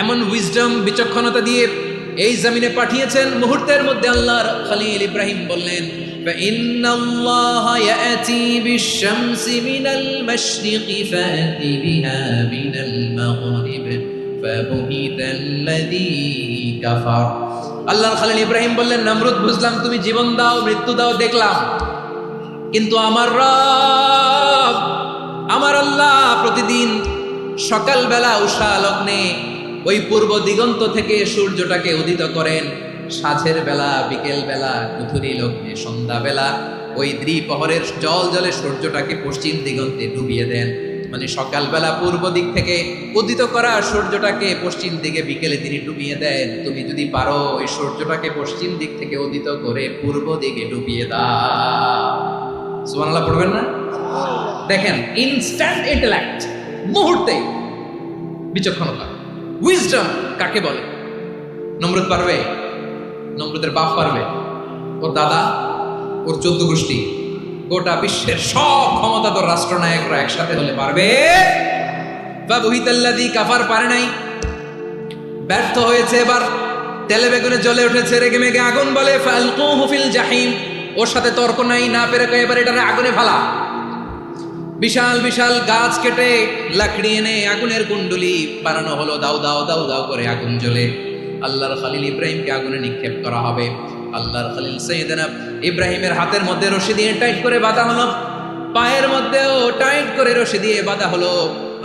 এমন উইজডম, বিচক্ষণতা দিয়ে এই জমিনে পাঠিয়েছেন। মুহূর্তের মধ্যে আল্লাহর খলিল ইব্রাহিম বললেন, ফাইন্নাল্লাহা ইয়াতি বিশ-শামসি মিনাল মাশরিকি ফাতি বিহা মিনাল মাগরিব ফাবুহিতাল্লাযী কাফার। আল্লাহর খলিল ইব্রাহিম বললেন, নমরুদ বুঝলাম তুমি জীবন দাও মৃত্যু দাও দেখলাম, কিন্তু আমার রব আমার আল্লাহ প্রতিদিন সকালবেলা উষা লগ্নে ওই পূর্ব দিগন্ত থেকে সূর্যটাকে উদিত করেন, সাঁঝের বেলা বিকেল বেলা কুথুরি লগ্নে সন্ধ্যা বেলা ওই দ্বিপ্রহরের জল জলে সূর্যটাকে পশ্চিম দিগন্তে ডুবিয়ে দেন। মানে সকালবেলা পূর্ব দিক থেকে উদিত করা সূর্যটাকে পশ্চিম দিকে বিকেলে তিনি ডুবিয়ে দেন। তুমি যদি পারো ওই সূর্যটাকে পশ্চিম দিক থেকে উদিত করে পূর্ব দিকে ডুবিয়ে দাও। সুবহানাল্লাহ পড়বেন না? দেখেন, ইনস্ট্যান্ট ইন্টেলেক্ট, মুহূর্তে বিচক্ষণতা, উইজডম কাকে বলে? নমরুদ পারবে? নমরুদের বাপ পারবে? ওর দাদা, ওর 14 গোষ্ঠী, গোটা বিশ্বের সব ক্ষমতাধর রাষ্ট্রনায়করা একসাথে হলে পারবে? ফাবুহিতাল্লাযী কাফার পারে নাই, ব্যর্থ হয়েছে। এবার তেলে বেগুনে জ্বলে উঠেছে, রেগে মেগে আগুন বলে ফালকুহু ফিল জাহিম। ওর সাথে তর্ক নাই, না পেরে কয় এবার এটারে আগুনে ফালা। বিশাল বিশাল গাছ কেটে লাকড়ি এনে আগুনের কুণ্ডলি বানানো হলো, দাও দাও দাও দাও করে আগুন জ্বলে। আল্লাহর খলিল ইব্রাহিমকে আগুনে নিক্ষেপ করা হবে। আল্লাহর খলিল সাইয়েদনা ইব্রাহিমের হাতের মধ্যে রশি দিয়ে টাইট করে বাঁধা হলো, পায়ের মধ্যেও টাইট করে রশি দিয়ে বাঁধা হলো।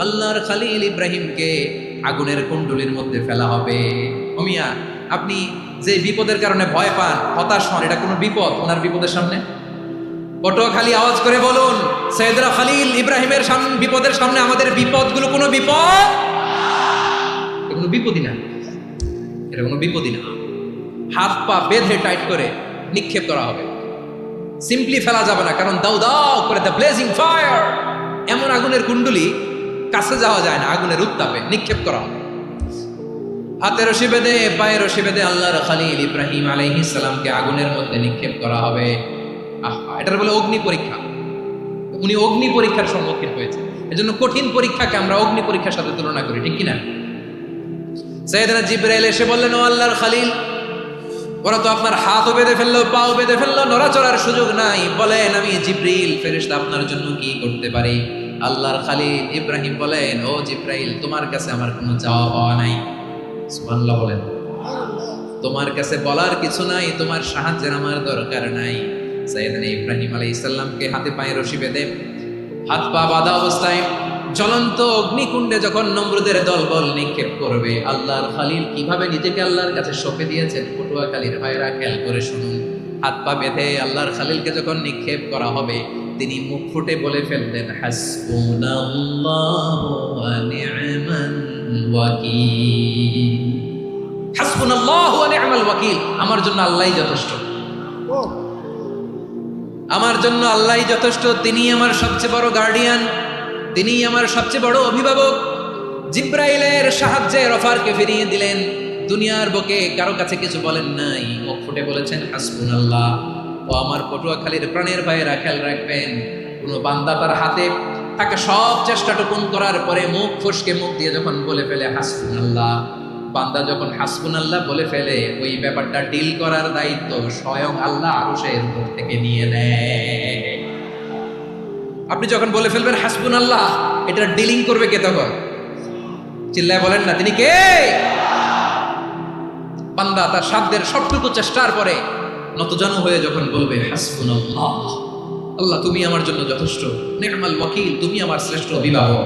আল্লাহর খলিল ইব্রাহিমকে আগুনের কুণ্ডলির মধ্যে ফেলা হবে। ওমিয়া, আপনি যে বিপদের কারণে ভয় পান, হতাশ হন, এটা কোনো বিপদ ওনার বিপদের সামনে? পটুয়াখালী আওয়াজ করে বলুন, সাইয়েদনা খলিল ইব্রাহিমের সামনে বিপদের সামনে আমাদের বিপদগুলো কোনো বিপদ? এটা কোনো বিপদই না, এটা কোনো বিপদই না। হাত পা বেঁধে টাইট করে নিক্ষেপ করা হবে, সিম্পলি ফেলা যাবে না, কারণ দাও দাও করে দ্য ব্লেজিং ফায়ার, এমন আগুনের কুণ্ডলি কাছে যাওয়া যায় না, আগুনের উত্তাপে নিক্ষেপ করা হবে। হাতে রশি বেঁধে পায়ে রশি বেঁধে আল্লাহর খলিল ইব্রাহিম আলাইহিস সালামকে আগুনের মধ্যে নিক্ষেপ করা হবে। এটার বলে অগ্নি পরীক্ষা। উনি অগ্নি পরীক্ষার সম্মুখীন হয়েছে, এজন্য কঠিন পরীক্ষাকে আমরা অগ্নি পরীক্ষার সাথে তুলনা করি, ঠিক কিনা? সাইয়েদনা জিবরাইল এসে বললেন, ও আল্লাহর খলিল, ওরা তো আপনার হাতও বেঁধে ফেললো, পাও বেঁধে ফেললো, নড়াচড়ার সুযোগ নাই, বলেন আমি জিবরিল ফেরেশতা আপনার জন্য কি করতে পারি? আল্লাহর খলিল ইব্রাহিম বলেন, ও জিবরাইল, তোমার কাছে আমার কোনো চাওয়া পাওয়া নাই। সুবহানাল্লাহ বলেন। তোমার কাছে বলার কিছু নাই, তোমার সাহায্যের আমার দরকার নাই। সাইয়েদনা ইব্রাহিম আলাইহিস সালামকে হাতে পায়ে রশি বেঁধে হাত পা বাঁধা অবস্থায় জ্বলন্ত অগ্নিকুণ্ডে যখন নমরুদের দলবল নিক্ষেপ করবে, আল্লাহর খলিল কিভাবে নিজেকে আল্লাহর কাছে সঁপে দিয়েছেন পটুয়াখালীর ভাইরা খেয়াল করে শুনুন। হাত পা বেঁধে আল্লাহর খলিলকে যখন নিক্ষেপ করা হবে, তিনি মুখ ফুটে বলে ফেললেন, হাসবুনাল্লাহু ওয়া নি'মাল ওয়াকিল। হাসবুনাল্লাহু ওয়া নি'মাল ওয়াকিল, আমার জন্য আল্লাহই যথেষ্ট, আমার জন্য আল্লাহই যথেষ্ট, তিনি আমার সবচেয়ে বড় গার্ডিয়ান, তিনি আমার সবচেয়ে বড় অভিভাবক। জিব্রাইলের সাহায্যে রফারকে ফিরিয়ে দিলেন, দুনিয়ার বুকে কারো কাছে কিছু বলেন নাই, মুখ ফুটে বলেছেন হাসবুনাল্লাহ। ও আমার পটুয়াখালীর প্রাণের ভাইয়েরা খেয়াল রাখবেন, কোনো বান্দা তার হাতে তাকে সব চেষ্টাটুকুন করার পরে মুখ ফসকে মুখ দিয়ে যখন বলে ফেলে হাসবুনাল্লাহ, বান্দা যখন হাসবুনাল্লাহ বলে ফেলে, ওই ব্যাপারটা ডিল করার দায়িত্ব স্বয়ং আল্লাহ আরশের উপর থেকে নিয়ে নেয়। আপনি যখন বলে ফেলবেন হাসবুনাল্লাহ, এটা ডিলিং করবে কে তখন? চিল্লায় বলেন না, তিনি কে? বান্দা তার সাধ্যের সবটুকু চেষ্টার পরে নতজানু হয়ে যখন বলবে হাসবুনাল্লাহ, আল্লাহ তুমি আমার জন্য যথেষ্ট, নি'মাল ওয়াকিল, তুমি আমার শ্রেষ্ঠ অভিভাবক,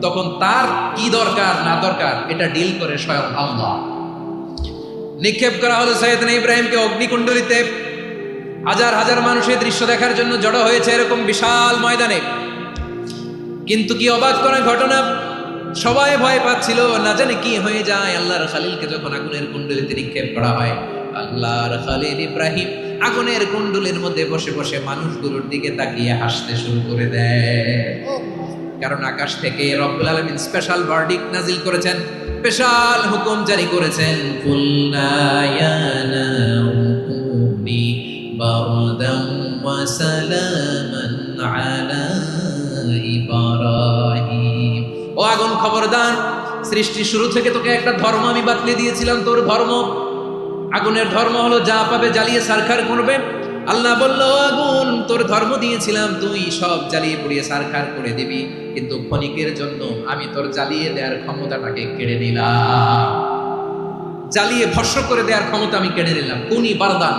তখন তার কি দরকার না দরকার এটা ডিল করে স্বয়ং আল্লাহ। নিক্ষেপ করা হলো সাইয়েদনা ইব্রাহিমকে অগ্নিকুণ্ডলিতে। হাজার হাজার মানুষের দৃশ্য দেখার জন্য জড়ো হয়েছে এরকম বিশাল ময়দানে, কিন্তু কি অবাক করা ঘটনা, সবাই ভয় পাচ্ছিল, না জানে কি হয়ে যায়। আল্লাহর খলিলকে যখন আগুনের কুণ্ডলিতে নিক্ষেপ করা হয়, আল্লাহর খলিল ইব্রাহিম আগুনের কুণ্ডলির মধ্যে বসে বসে মানুষগুলোর দিকে তাকিয়ে হাসতে শুরু করে দেয়, কারণ আকাশ থেকে রব্বুল আলামিন স্পেশাল ভার্ডিক্ট নাজিল করেছেন, স্পেশাল হুকুম জারি করেছেন, কুলনা ইয়া নারুকুনি বারদাম ওয়া সালামান আলা ইব্রাহিম। ও আগুন খবরদার, সৃষ্টি শুরু থেকে তোকে একটা ধর্ম আমি বাতলে দিয়েছিলাম, তোর ধর্ম, আগুনের ধর্ম হলো যা পাবে জ্বালিয়ে সারখার করবে। আল্লাহ বলল, আগুন তোর ধর্ম দিয়েছিলাম, তুই সব জ্বালিয়ে পুড়িয়ে সারখার করে দিবি, কিন্তু ক্ষণিকের জন্য আমি তোর জ্বালিয়ে দেওয়ার ক্ষমতাটাকে কেড়ে নিলাম। জ্বালিয়ে ভস্ম করে দেওয়ার ক্ষমতা আমি কেড়ে নিলাম। কুনি বারদান,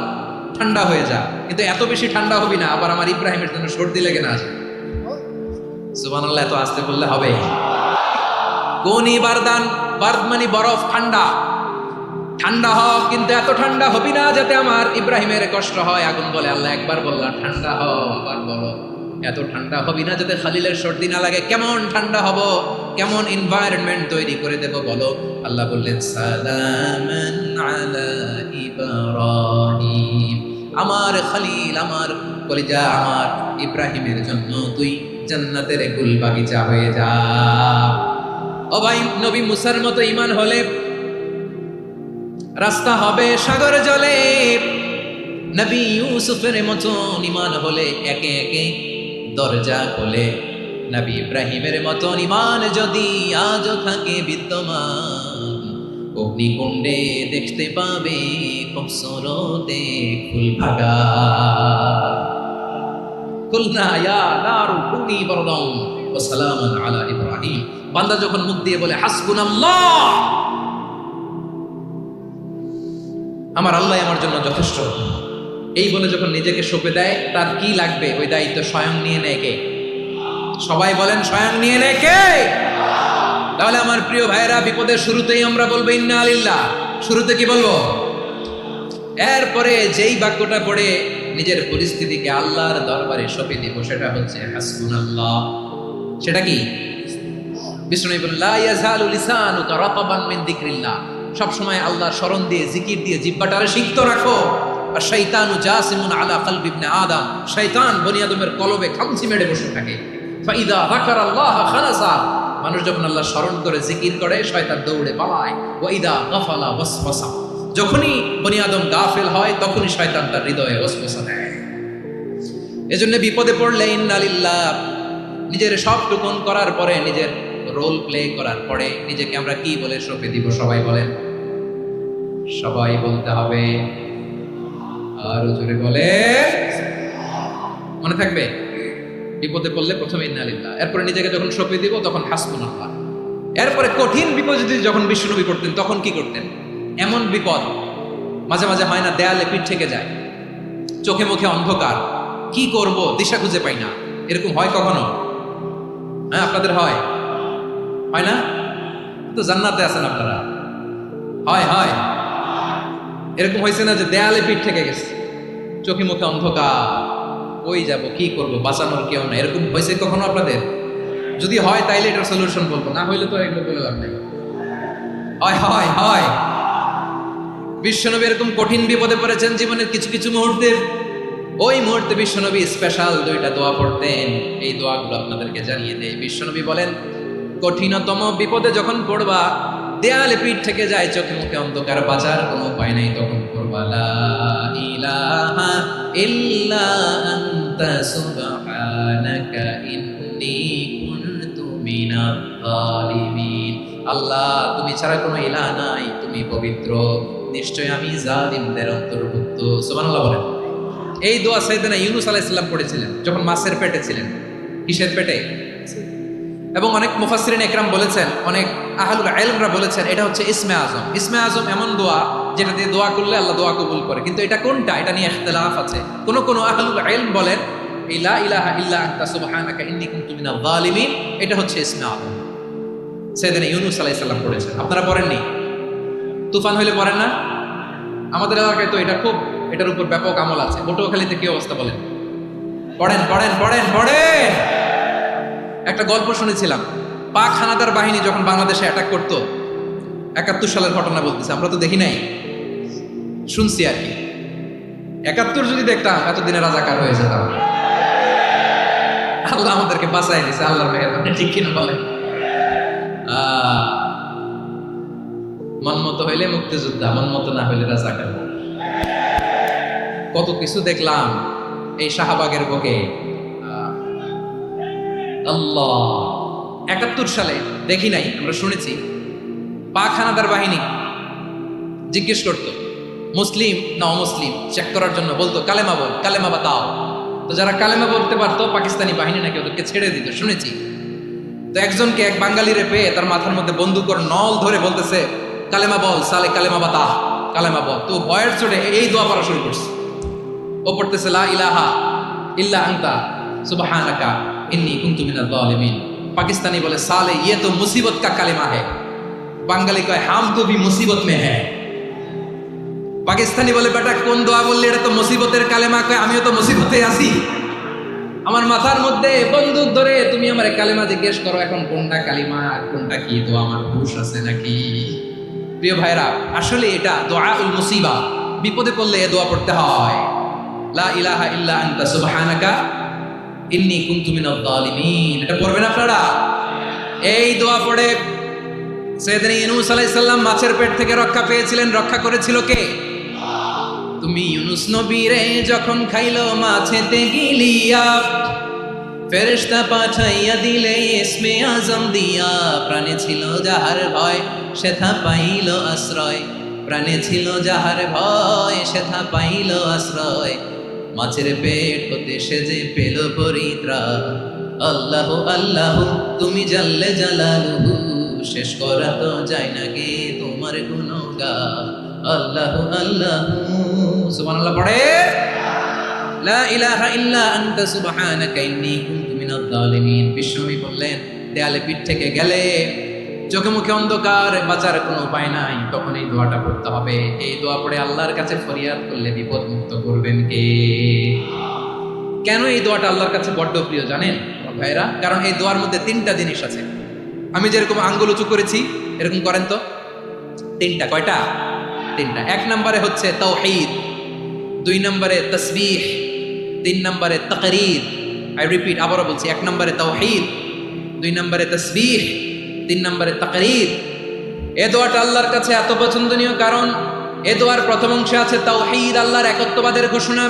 ঠান্ডা হয়ে যা। কিন্তু এত বেশি ঠান্ডা হবি না আবার আমার ইব্রাহিমের জন্য সর্দি লেগে না আসে। সুবহানাল্লাহ, এত আসতে বললে হবে? কুনি বারদান, বারদ মানে বরফ, ঠান্ডা। ঠান্ডা হ, কিন্তু এত ঠান্ডা হবি না যাতে আমার ইব্রাহিমের কষ্ট হয়। আগুন বলে, আল্লাহ একবার বললাম ঠান্ডা হ, আবার বলো এত ঠান্ডা হবি না যাতে খালিলের সর্দি না লাগে। কেমন ঠান্ডা হব, কেমন এনভায়রনমেন্ট তৈরি করে দেব বলো। আল্লাহ বললেন সালামান আলা ইব্রাহিম, আমার খলিল, আমার কলিজা, আমার ইব্রাহিমের জন্য তুই জান্নাতের গুল বাগিচা হয়ে যা। ও ভাই, নবী মুসার মতো ঈমান হলে রাস্তা হবে সাগর জলে, নবী ইউসুফের মতন ঈমান হলে একে একে দরজা খোলে। নবী ইব্রাহিমের মতন ঈমান যদি আজও থাকে বিদ্যমান, অগ্নিকুণ্ডে দেখতে পাবে খুবসুরতে ফুল ভাগা। কুলনা ইয়া নারু কুনি বারদান ওয়া সালামান আলা ইব্রাহিম। বান্দা যখন মুখ দিয়ে বলে হাসবুনাল্লাহ, আমার আল্লাহ আমার জন্য যথেষ্ট, এই বলে যখন নিজেকে সঁপে দেয়, তার কি লাগবে ওই দায়িত্ব স্বয়ং নিয়ে নেয় কে? সবাই বলেন স্বয়ং নিয়ে নেয় কে? তাহলে আমার প্রিয় ভাইরা, বিপদের শুরুতেই আমরা বলবো ইন্না লিল্লাহ। শুরুতে কি বলবো? এরপরে যেই বাক্যটা পড়ে নিজের পরিস্থিতিকে আল্লাহর দরবারে সঁপে দিব, সেটা হচ্ছে হাসবুনাল্লাহ। সেটা কি? বিষ্ণু বলেন লা ইয়াজালু লিসানুকা রাতাবান মিন যিকরিল্লাহ, সব সময় আল্লাহর স্মরণ দিয়ে, জিকির দিয়ে জিহ্বাটারে সিক্ত রাখো। আর শয়তানু জাসিমুন আলা কলবি ইবনে আদম, শয়তান বনি আদমের কলবে খামচি মেরে বসে থাকে। ফাইদা যাকারাল্লাহ খালাসা, মানুষ যখন আল্লাহর স্মরণ করে জিকির করে শয়তান দৌড়ে পালায়। ওয়া ইদা গাফালা ওয়াসওয়াসা, যখনই বনি আদম গাফেল হয় তখনই শয়তান তার হৃদয়ে ওয়াসওয়াসা দেয়। এজন্য বিপদে পড়লে ইন্না লিল্লাহ, নিজের সব টুকুন করার পরে, নিজের রোল প্লে করার পরে নিজেকে আমরা কি বলে সঁপে দিব? সবাই বলেন, সবাই বলতে হবে। আরো জোরে বলে, মনে থাকবে? বিপদে পড়লে প্রথমে ইন্না লিল্লাহ, এরপরে নিজেকে যখন সঁপে দিব তখন হাসবুনাল্লাহ। এরপরে কঠিন বিপদ যদি যখন বিশ্বনবী করতেন তখন কি করতেন? এমন বিপদ মাঝে মাঝে হয় না, দেয়ালে পিঠ থেকে যায়, চোখে মুখে অন্ধকার, কি করব দিশা খুঁজে পাই না, এরকম হয় কখনো? হ্যাঁ, আপনাদের হয়? হয় না? তো জান্নাতে আছেন আপনারা। হয় হয়, এরকম হয়েছে না যে দেয়ালে পিঠ থেকে গেছে, চোখে মুখে অন্ধকার, ওই যাব, কি করব, বাঁচানোর কেউ না, এরকম হয়েছে কখনো আপনাদের? যদি হয় তাইলে এটার সলিউশন বলবো, না হইলে তো এগুলো বলে লাভ নেই। হয় হয় হয়, বিশ্বনবী এরকম কঠিন বিপদে পড়েছেন জীবনের কিছু কিছু মুহূর্তে। ওই মুহূর্তে বিশ্বনবী স্পেশাল 2টা দোয়া পড়তেন। এই দোয়াগুলো আপনাদেরকে জানিয়ে দেয়। বিশ্বনবী বলেন, কঠিনতম বিপদে যখন পড়বা, দেয়ালে পিঠ থেকে যায়, চোখে মুখে অন্ধকার, বাঁচার কোনো উপায় নাই, তখন পড়বা লা ইলাহা ইল্লা আনতা সুবহানাকা ইন্নী কুনতু মিনাজ জালিমিন। আল্লাহ, তুমি ছাড়া কোনো ইলাহ নাই, তুমি পবিত্র, নিশ্চয় আমি জালিমদের অন্তর্ভুক্ত। সুবহানাল্লাহ বলেন। এই দোয়া সাইয়েদনা ইউনূস আলাইহিস সালাম পড়েছিলেন যখন মাছের পেটে ছিলেন। কিসের পেটে? এবং অনেক মুফাসসিরিন ইকরাম বলেছেন, অনেক আহলুল ইলমরা বলেছেন, এটা হচ্ছে ইসমে আজম। ইসমে আজম এমন দোয়া যেটা দিয়ে দোয়া করলে আল্লাহ দোয়া কবুল করে। কিন্তু এটা কোনটা, এটা নিয়ে ইখতিলাফ আছে। কোন আহলুল ইলম বলেন লা ইলাহা ইল্লা আনতা সুবহানাকা ইন্নী কুনতু মিনাজ জালিমিন, এটা হচ্ছে ইসমে আজম। সাইয়েদনা ইউনূস আলাইহিস সালাম পড়েছেন। আপনারা পড়েননি? তুফান হইলে পড়েন না? আমাদের এলাকায় তো এটা খুব, এটার উপর ব্যাপক আমল আছে। পটুয়াখালীতে কি অবস্থা বলেন? পড়েন পড়েন পড়েন পড়েন। একটা গল্প শুনেছিলাম, পাক হানাদার বাহিনী যখন বাংলাদেশে অ্যাটাক করত, 71 সালের ঘটনা বলতেছে, আমরা তো দেখি নাই, শুনছি আর কি। 71 যদি দেখতাম এতদিনে রাজাকার হয়ে যেতাম। আল্লাহ আমাদেরকে বাঁচাই দিয়েছে, আল্লাহর মেহেরবানি, ঠিক কিনা বলেন? মন মতো হইলে মুক্তিযোদ্ধা, মন মতো না হইলে রাজাকার। কত কিছু দেখলাম এই শাহবাগের বুকে। আল্লাহ, 71 সালে দেখি নাই, আমরা শুনেছি। পাক হানাদার বাহিনী জিজ্ঞেস করতো মুসলিম না অমুসলিম চেক করার জন্য, বলতো কালেমা বল, কালেমা বাতাও। তো যারা কালেমা বলতে পারতো পাকিস্তানি বাহিনী নাকি ওদেরকে ছেড়ে দিত, শুনেছি। তো একজনকে, এক বাঙালিরে পেয়ে তার মাথার মধ্যে বন্দুকের নল ধরে বলতেছে, কালেমা বল, সালে কালেমা বাতা, কালেমা বল। তো ভয়ের চোটে এই দোয়া পড়া শুরু করছে। ও পড়তেছে লা ইলাহা ইল্লা আনতা সুবহানাকা ইন্নী কুনতু মিনাজ জালিমিন। পাকিস্তানি বলে সালে ইয়ে তো মুসিবত কা কালেমা है, বাঙালি কয় হাম তো ভি মুসিবত মে है। পাকিস্তানি বলে বেটা কোন দোয়া বললি, এটা তো মুসিবতের কালেমা। কয় আমিও তো মুসিবতে আছি। আমার মাথার মধ্যে বন্দুক ধরে তুমি আমার কালেমা জিজ্ঞেস করো, এখন কোনটা কালিমা আর কোনটা কি দোয়া, আমার হুশ আছে নাকি? প্রিয় ভাইরা, আসলে এটা দোয়াউল মুসিবা, বিপদে পড়লে এ দোয়া পড়তে হয়। লা ইলাহা ইল্লা আনতা সুবহানাকা ইন্নী কুনতু মিনাজ জালিমিন। এটা পড়বেন আপনারা। এই দোয়া পড়ে সাইয়েদনা ইউনূস আলাইহিস সালাম মাছের পেট থেকে রক্ষা পেয়েছিলেন। রক্ষা করেছিল কে? তুমি ইউনূস নবীরে যখন খাইলো মাছেতে গিলিয়া, ফেরেশতা পাঠাইয়া দিলে ইসমে আজম দিয়া। প্রাণে ছিল যাহার ভয় সেথা পাইল আশ্রয়, প্রাণে ছিল যাহার ভয় সেথা পাইল আশ্রয়। মাছের পেট হতে সে যে পেল পরিত্রাণ। আল্লাহু আল্লাহু তুমি জাল্লে জালালুহু, শেষ করা তো যায় না গে তোমার গুণগান। আল্লাহু আল্লাহু সুবহানাল্লাহ পড়ে। লা ইলাহা ইল্লা আনতা সুবহানাকা ইন্নী কুনতু মিনাজ জালিমিন। বিশ্বনবী বললেন, দেয়ালে পিঠ থেকে গেলে, চোখে মুখে অন্ধকার, বাঁচার কোনো উপায় নাই, তখন এই দোয়াটা পড়তে হবে। এই দোয়া পড়ে আল্লাহর কাছে ফরিয়াদ করলে বিপদ মুক্ত করবেন কে? কেন এই দোয়াটা আল্লাহর কাছে বড্ড প্রিয় জানেন ভাইরা? কারণ এই দোয়ার মধ্যে তিনটা জিনিস আছে। আমি যেরকম আঙ্গুল উঁচু করেছি এরকম করেন তো। তিনটা। কয়টা? তিনটা। এক নম্বরে হচ্ছে তাওহীদ, দুই নম্বরে তাসবিহ, তিন নম্বরে তাকরীর। আই রিপিট, আবারও বলছি, এক নম্বরে তাওহীদ, দুই নম্বরে তাসবিহ, তিন নম্বরে তাকরীর। এ দোয়াটা আল্লাহর কাছে এত পছন্দনীয় কারণ এ দোয়ার প্রথম অংশে আছে তাওহীদ, আল্লাহর একত্ববাদের ঘোষণা।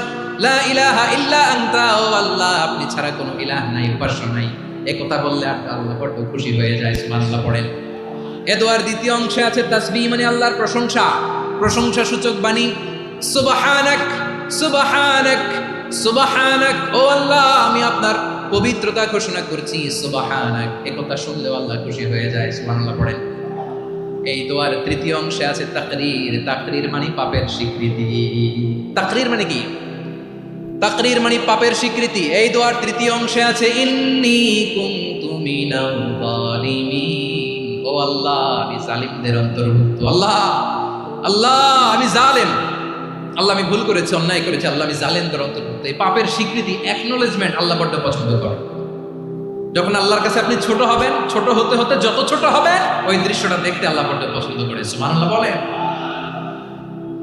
লা ইলাহা ইল্লা আনতা, ও আল্লাহ আপনি ছাড়া কোনো ইলাহ নাই, উপাস্য নাই। এ কথা বললে আল্লাহ বড় খুশি হয়ে যায়। সুবহানাল্লাহ পড়েন। এ দোয়ার দ্বিতীয় অংশে আছে তাসবিহ, মানে আল্লাহর প্রশংসা, প্রশংসা সূচক বাণী। সুবহানাক সুবহানাক সুবহানাক, ও আল্লাহ আমি আপনার পবিত্রতা ঘোষণা করছি। সুবহানাক, এ কথা শুনলেও আল্লাহ খুশি হয়ে যায়। সুবহানাল্লাহ পড়েন। এই দোয়ার তৃতীয় অংশে আছে তাকরীর। তাকরীর মানে পাপের স্বীকৃতি। তাকরীর মানে কি? তাকরীর মানে পাপের স্বীকৃতি। এই দোয়ার তৃতীয় অংশে আছে ইন্নী কুনতু মিনাল জালিমিন, ও আল্লাহ আমি জালিমদের অন্তর্ভুক্ত। আল্লাহ আল্লাহ আমি জালেম, আল্লাহ আমি ভুল করেছি, অন্যায় করেছি, আল্লাহ আমি জালেমদের অন্তর্ভুক্ত। এই পাপের স্বীকৃতি, অ্যাকনোলেজমেন্ট আল্লাহ বড্ড পছন্দ করে। যখন আল্লাহর কাছে আপনি ছোট হবেন, ছোট হতে হতে যত ছোট হবেন ওই দৃশ্যটা দেখতে আল্লাহ বড্ড পছন্দ করে। সুবহানাল্লাহ বলেন।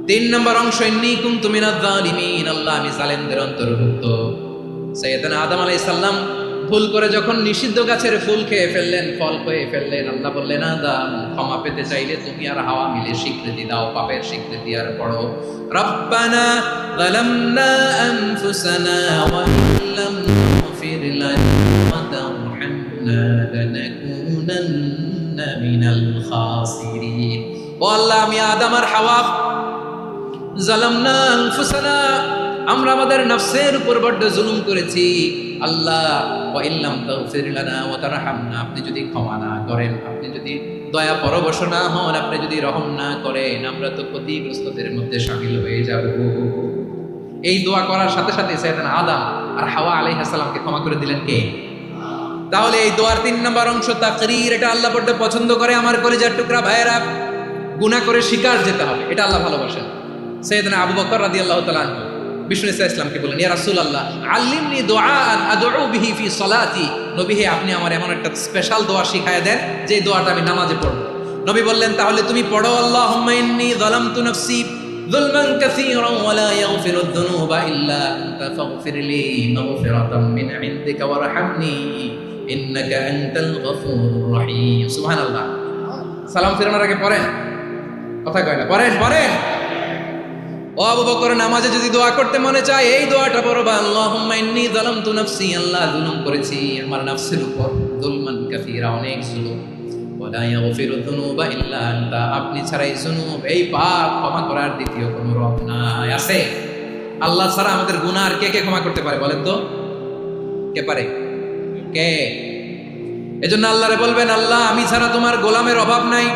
তিন নম্বর অংশ ইন্নী কুনতু মিনাজ জালিমিন, আল্লাহ আমি জালেমদের অন্তর্ভুক্ত। সাইয়েদনা আদম আলাইহিস সালাম ভুল করে যখন নিষিদ্ধ গাছের ফুল খেয়ে ফেললেন, ফল খেয়ে ফেললেন, আল্লাহ বললেন আদম ক্ষমা পেতে চাইলে তুমি আর হাওয়া মিলে স্বীকৃতি দাও, পাপের স্বীকৃতি আর পড়ো রব্বানা যালামনা আনফুসানা ওয়া লাম তাগফির লানা ওয়া তারহামনা লানাকুনান্না মিনাল খাসিরিন। ও আল্লাহ আমি আদম আর হাওয়া জালামনা আনফুসানা, আমরা আমাদের নফসের উপর বড্ড জুলুম করেছি। আল্লাহ ওয়া ইল্লাম তাগফির লানা ওয়া তারহামনা, আপনি যদি ক্ষমা না করেন, আপনি যদি দয়া পরবশ না হন, আপনি যদি রহম না করেন, আমরা তো ক্ষতিগ্রস্তদের মধ্যে শামিল হয়ে যাব। এই দোয়া করার সাথে সাথে সাইয়েদনা আদম আর হাওয়া আলাইহিস সালামকে ক্ষমা করে দিলেন কে? তাহলে এই দোয়ার তিন নম্বর অংশ তাকরীর, এটা আল্লাহ বড্ড পছন্দ করে। আমার কলিজার টুকরা ভাইয়েরা, গুনাহ করে শিকার যেতে হবে, এটা আল্লাহ ভালোবাসেন। সাইয়েদনা আবু বকর রাদিয়াল্লাহু তাআলা আনহু বিষ্ণু ইসা ইসলামকে বলেন, ইয়া রাসূলুল্লাহ আল্লিমনি দুআআন আদউ বিহি ফি সালাতি, নবী হে আপনি আমার এমন একটা স্পেশাল দোয়া শিখায়া দেন যে দোয়াটা আমি নামাজে পড়ব। নবী বললেন, তাহলে তুমি পড়ো আল্লাহুম্মা ইন্নী যালামতু নাফসি যুলমান কাসীরান ওয়া লা ইয়াগফিরুদ যুনুবা ইল্লা আনতা ফাগফিরলি মাগফিরাতাম মিন ইনদিকা ওয়ারহামনি ইন্নাকা আনতাল গফুরুর রহিম। সুবহানাল্লাহ। সালাম ফিরানোর আগে পড়েন, কথা কয় না, পড়েন পড়েন। ও আবু বকর, নামাজে যদি দোয়া করতে মনে চায় এই দোয়াটা পড়বা, আল্লাহুম্মা ইন্নী যালামতু নাফসি, আল্লাহ জুলুম করেছি আমার নফসের উপর, যুলমান কাসীরা, অনেক জুলুম, ওয়া লা ইয়াগফিরুদ যুনুবা ইল্লা আনতা, আপনি ছাড়া এই জুনুব, এই পাপ ক্ষমা করার দ্বিতীয় কোনো রব নাই। আছে? আল্লাহ ছাড়া আমাদের গুনাহ আর কে কে ক্ষমা করতে পারে বলেন তো? কে পারে? কে? এজন্য আল্লাহরে বলবেন, আল্লাহ আমি ছাড়া তোমার গোলামের অভাব নাই,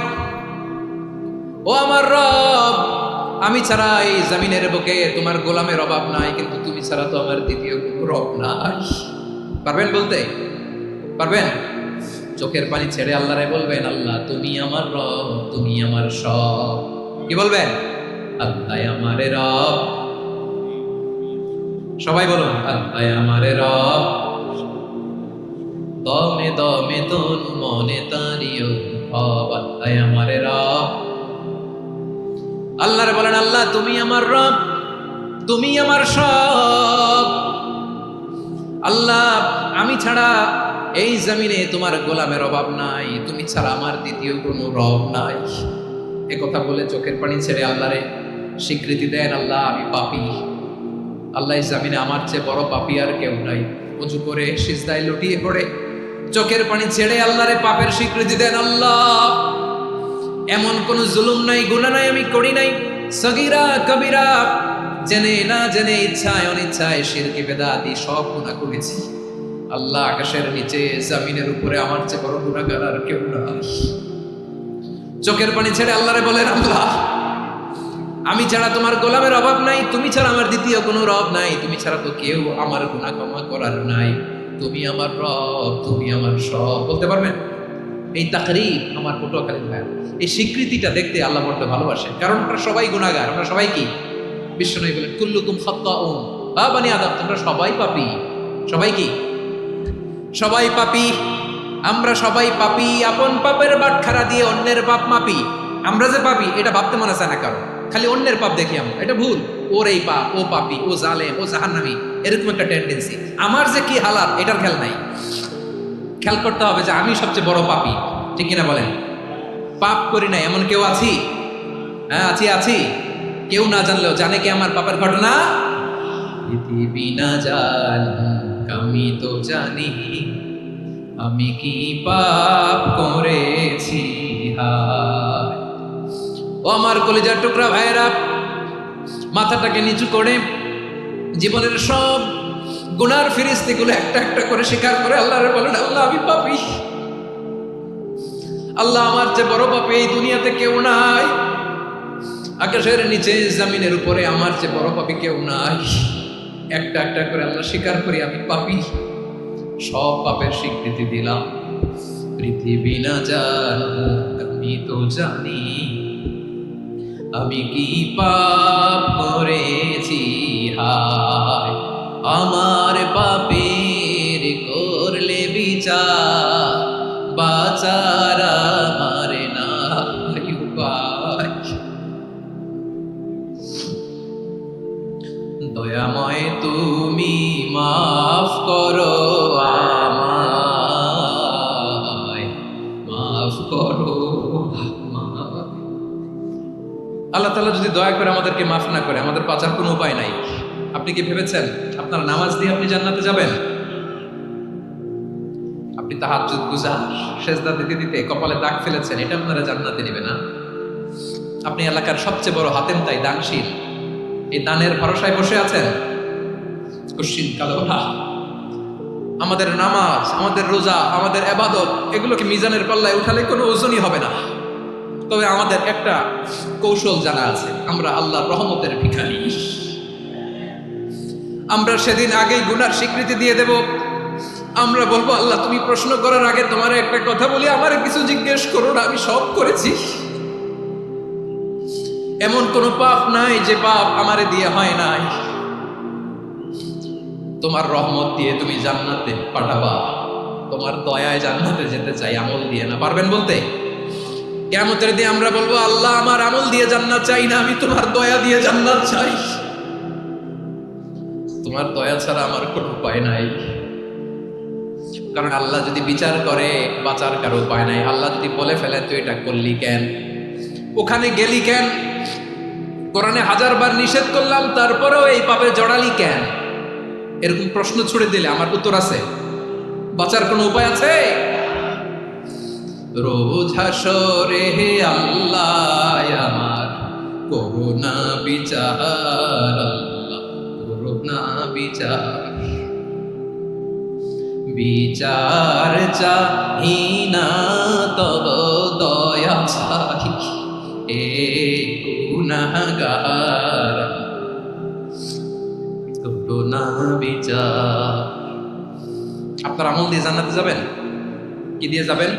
ও আমার রব, আমি ছাড়া এই জমিনের বুকে তোমার গোলামের অভাব নাই, কিন্তু তুমি ছাড়া তো আমার দ্বিতীয় কোনো রব নাই। পারবেন বলতে? পারবেন? চোখের পানি ছেড়ে আল্লাহরে বলবেন, আল্লাহ তুমি আমার রব, তুমি আমার সব। কি বলবেন? আল্লাহ আমারে রব। সবাই বলুন, আল্লাহ আমারে রব। দমে দমে তন মনে তারিও রব, আল্লাহ আমারে রব। আল্লাহরে বলেন, আল্লাহ তুমি আমার রব, তুমি আমার সব। আল্লাহ আমি ছাড়া এই জমিনে তোমার গোলামের অভাব নাই, তুমি ছাড়া আমার দ্বিতীয় কোনো রব নাই। এ কথা বলে চোখের পানি ছেড়ে আল্লাহরে স্বীকৃতি দেন, আল্লাহ আমি পাপী। আল্লাহ এই জমিনে আমার চেয়ে বড় পাপী আর কেউ নাই। উঁচু করে সিজদায় লুটিয়ে পড়ে চোখের পানি ছেড়ে আল্লাহরে পাপের স্বীকৃতি দেন, আল্লাহ এমন কোন জুলুম নাই, গুনাহ নাই আমি করি নাই, সগীরা কবিরা, জেনে না জেনে, ইচ্ছায় অনিচ্ছায়, শিরকি বেদাতি সব গুনাহ করেছি। আল্লাহ আকাশের নিচে জমিনের উপরে আমার চেয়ে বড় গুনাহগার আর কেউ নাই। চোখের পানি ছেড়ে আল্লাহরে বলেন, আল্লাহ আমি ছাড়া তোমার গোলামের অভাব নাই, তুমি ছাড়া আমার দ্বিতীয় কোনো রব নাই, তুমি ছাড়া তো কেউ আমার গুনাহ ক্ষমা করার নাই, তুমি আমার রব, তুমি আমার সব। বলতে পারবেন? এই তাকরীর আমার পটুয়াখালীর ভাই, এই স্বীকৃতিটা দেখতে আল্লাহ বড় ভালোবাসেন, কারণ আমরা সবাই গুনাহগার। আমরা সবাই কি? বিশ্বনবী বলেন, কুল্লুকুম খাত্তাউন, বা বানি আদম তোমরা সবাই পাপী। সবাই কি? সবাই পাপী। আমরা সবাই পাপী। আপন পাপের বাটখারা দিয়ে অন্যের পাপ মাপি। আমরা যে পাপী এটা ভাবতে মনে চায় না কারণ, খালি অন্যের পাপ দেখি আমরা, এটা ভুল। ওর এই পাপ, ও পাপী, ও জালেম, ও জাহান্নামী, এরকম একটা টেন্ডেন্সি। আমার যে কি হালাত এটার খেয়াল নাই। খেয়াল করতে হবে যে আমি সবচেয়ে বড় পাপী, ঠিক কিনা বলেন? পাপ করি না এমন কেউ আছি? হ্যাঁ আছি। কেউ না জানলেও জানে কি আমার পাপের ঘটনা? পৃথিবী না জানুক আমি তো জানি, আমি কি পাপ করেছি। হায় ও আমার কলিজার টুকরা ভাইয়েরা, মাথাটাকে নিচু করে জীবনের সব গুনার ফিরিস্তিগুলো একটা একটা করে স্বীকার করে আল্লাহরে বলেন, আল্লাহ আমি পাপী। আল্লাহ আমার চেয়ে বড় পাপী এই দুনিয়াতে কেউ নাই। আকাশের নিচে জমিনের উপরে আমার চেয়ে বড় পাপী কেউ নাই। একটা একটা করে আল্লাহ স্বীকার করি আমি পাপী। সব পাপের স্বীকৃতি দিলাম। পৃথিবী না জানুক আমি তো জানি, আমি কি পাপ করেছি। হায় আমার পাপের করলে বিচার, বাঁচার আমার নাই উপায়। দয়াময় তুমি মাফ করো আমায়, মাফ করো আমায়। আল্লাহ তাআলা যদি দয়া করে আমাদেরকে মাফ না করে, আমাদের বাঁচার কোনো উপায় নাই। আপনি কি ভেবেছেন আপনার নামাজ দিয়ে আপনি জান্নাতে যাবেন? আপনি তাহাজ্জুদ গুজার, সেজদা দিতে দিতে কপালে দাগ ফেলেছেন, এটা আপনারা জান্নাতে নেবে না। আপনি এলাকার সবচেয়ে বড় হাতেম তাই দানশীল, এই দানের ভরসায় বসে আছেন। কুশ্চিন কালো না। আমাদের নামাজ, আমাদের রোজা, আমাদের ইবাদত, এগুলোকে মিজানের পাল্লায় উঠালে কোনো ওজনই হবে না। তবে আমাদের একটা কৌশল জানা আছে, আমরা আল্লাহর রহমতের ভিখারি। আমরা সেদিন আগেই গুনার স্বীকৃতি দিয়ে দেব। আমরা বলবো, আল্লাহ তুমি প্রশ্ন করার আগে তোমার একটা কথা বলি, আমারে কিছু জিজ্ঞেস করো না, আমি সব করেছি। এমন কোন পাপ নাই যে পাপ আমারে দিয়ে হয় নাই। তোমার রহমত দিয়ে তুমি জান্নাতে পাঠাবা, তোমার দয়ায় জান্নাতে যেতে চাই, আমল দিয়ে না। পারবেন বলতে? কিয়ামতের দিন আমরা বলবো, আল্লাহ আমার আমল দিয়ে জান্নাত চাই না, আমি তোমার দয়া দিয়ে জান্নাত চাই। তোমার দয়া ছাড়া আমার কোনো উপায় নাই। কারণ আল্লাহ যদি বিচার করে বাঁচার কারো উপায় নাই। আল্লাহ যদি বলে ফেলে তুই এটা করলি কেন, ওখানে গেলি কেন, কোরআনে 1000 বার নিষেধ করলাম তারপরেও এই পাপে জড়ালি কেন, এরকম প্রশ্ন ছুড়ে দিলে আমার উত্তর আছে? বাঁচার কোনো উপায় আছে? রোজ হাসরে হে আল্লাহ আমার করুণা বিচার, আল্লাহ করুণা বিচার, বিচার চাহি না তব দয়া চাহি, হে গুনাহগার করো না বিচার। আপনার আমল দিয়ে জান্নাতে যাবেন? কি দিয়ে যাবেন?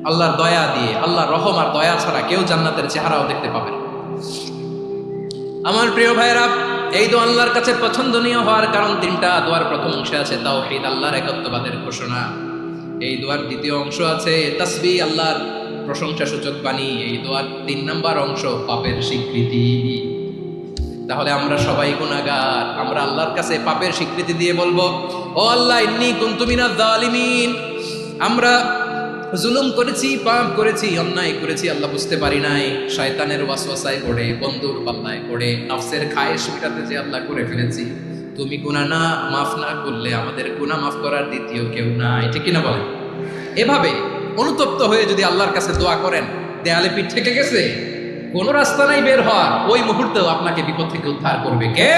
আল্লাহর দয়া দিয়ে। আল্লাহর রহম আর দয়া ছাড়া কেউ জান্নাতের চেহারাও দেখতে পাবে না। আমার প্রিয় ভাইরা, এই দোয়া আল্লাহর কাছে পছন্দনীয় হওয়ার কারণ তিনটা। দোয়ার প্রথম অংশে আছে তাওহীদ, আল্লাহর একত্ববাদের ঘোষণা। এই দোয়ার দ্বিতীয় অংশ আছে তাসবিহ, আল্লাহর প্রশংসা সূচক বাণী। এই দোয়ার 3 নাম্বার অংশ পাপের স্বীকৃতি। তাহলে আমরা সবাই গুনাহগার। আমরা আল্লাহর কাছে পাপের স্বীকৃতি দিয়ে বলবো, ও আল্লাহ, ইন্নী কুনতু মিনাজ জালিমিন। আমরা জুলুম করেছি, পাপ করেছি, অন্যায় করেছি, আল্লাহ বুঝতে পারি নাই। শয়তানের ওয়াসওয়াসায় পড়ে, বন্ধুর পাল্লায় পড়ে, নফসের খায়েশ মেটাতে যে আল্লাহ করে ফেলেছি। তুমি গুনাহ না মাফ না করলে আমাদের গুনাহ মাফ করার দ্বিতীয় কেউ নাই। ঠিক কিনা বলেন? এভাবে অনুতপ্ত হয়ে যদি আল্লাহর কাছে দোয়া করেন, দেয়ালে পিঠ থেকে গেছে, কোন রাস্তা নাই বের হওয়ার, ওই মুহূর্তেও আপনাকে বিপদ থেকে উদ্ধার করবে কে?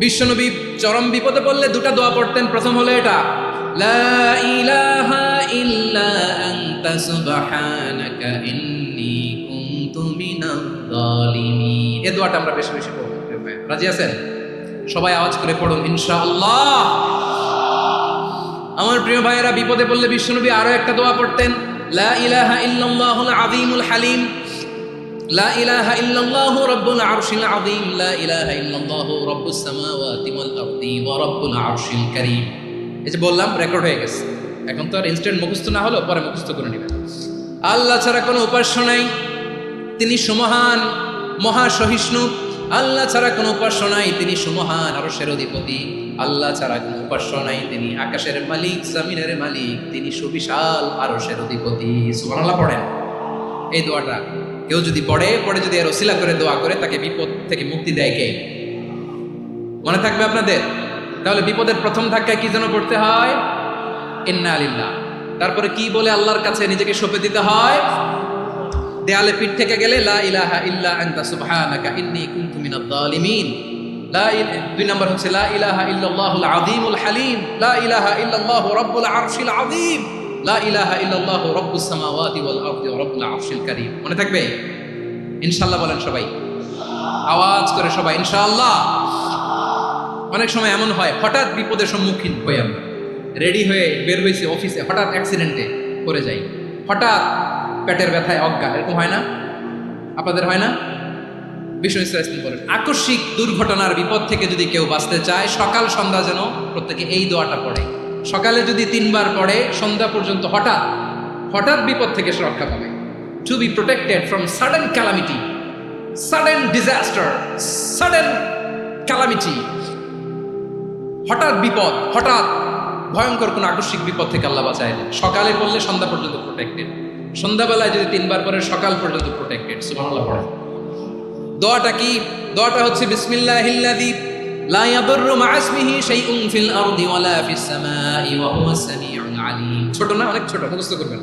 বিশ্বনবী চরম বিপদে পড়লে দুটা দোয়া পড়তেন। প্রথম হলো এটা, লা ইলাহা ইল্লা আনতা সুবহানাকা ইন্নী কুনতু মিনাজ জালিমিন। এই দোয়াটা আমরা বেশি বেশি পড়ব। রাজি আছেন? সবাই আওয়াজ করে পড়ুন ইনশাআল্লাহ। আমার প্রিয় ভাইয়েরা, বিপদে পড়লে বিশ্বনবী আরো একটা দোয়া পড়তেন, লা ইলাহা ইল্লাল্লাহুল আযীমুল হালিম, লা ইলাহা ইল্লাল্লাহু রাব্বুল আরশিল আযীম, লা ইলাহা ইল্লাল্লাহু রাব্বুস সামাওয়াতি ওয়াল আরদি ওয়া রাব্বুল আরশিল কারীম। এই যে বললাম, রেকর্ড হয়ে গেছে। এখন তো আর ইনস্ট্যান্ট মুখস্থ না হলো, পরে মুখস্থ করে নেবেন। আল্লাহ ছাড়া কোনো উপাস্য নাই, তিনি সুমহান, মহাসহিষ্ণু। আল্লাহ ছাড়া কোনো উপাস্য নাই, তিনি সুমহান, আরশের অধিপতি। আল্লাহ ছাড়া কোনো উপাস্য নাই, তিনি আকাশের মালিক, জমিনের মালিক, তিনি সুবিশাল, আরশের অধিপতি। সুবহানাল্লাহ পড়েন। এই দোয়াটা কেউ যদি পড়ে যদি এর ওসিলা করে দোয়া করে, তাকে বিপদ থেকে মুক্তি দেয় কে? মনে থাকবে আপনাদের? তাহলে বিপদের প্রথম ধাক্কায় কি যেন পড়তে হয়? ইন্না লিল্লাহ। তারপরে কি বলে আল্লাহর কাছে নিজেকে সঁপে দিতে হয়? দেয়ালে পিঠ থেকে গেলে লা ইলাহা ইল্লা আনতা সুবহানাকা ইন্নী কুনতু মিনাজ জালিমিন। 2 নাম্বার হচ্ছে লা ইলাহা ইল্লাল্লাহুল আযীমুল হালিম, লা ইলাহা ইল্লাল্লাহু রাব্বুল আরশিল আযীম, লা ইলাহা ইল্লাল্লাহু রাব্বুস সামাওয়াতি ওয়াল আরদি ওয়া রাব্বুল আরশিল কারীম। মনে থাকবে? ইনশাআল্লাহ বলেন সবাই, আওয়াজ করে সবাই ইনশাআল্লাহ। অনেক সময় এমন হয়, হঠাৎ বিপদের সম্মুখীন হই আমরা, রেডি হয়ে বের হয়েছি অফিসে, হঠাৎ অ্যাক্সিডেন্টে পড়ে যাই, হঠাৎ পেটের ব্যথায় অজ্ঞান। এরকম হয় না? আপনাদের হয় না? বিষ্ণু ইসলাম বলেন, আকস্মিক দুর্ঘটনার বিপদ থেকে যদি কেউ বাঁচতে চায়, সকাল সন্ধ্যা যেন প্রত্যেকে এই দোয়াটা পড়ে। সকালে যদি 3 বার পড়ে, সন্ধ্যা পর্যন্ত হঠাৎ বিপদ থেকে সে রক্ষা পাবে। To be protected from sudden calamity, sudden disaster, sudden calamity. হঠাৎ বিপদ, হঠাৎ ভয়ঙ্কর কোন আকস্মিক বিপদ থেকে আল্লাহ বাঁচায়। সকালে পড়লে সন্ধ্যা পর্যন্ত প্রোটেক্টেড, সন্ধ্যাবেলায় যদি 3 বার পরে সকাল পর্যন্ত প্রোটেক্টেড। সুবহানাল্লাহ পড়ে। দোয়াটা কি? দোয়াটা হচ্ছে বিসমিল্লাহিল্লাযী লা ইয়াদুররু মা ইসমিহি শাইউন ফিল আরদি ওয়ালা ফিস সামাই ওয়া হুয়াস সামিউল আলীম। ছোট না? অনেক ছোট, মুখস্থ করবেন।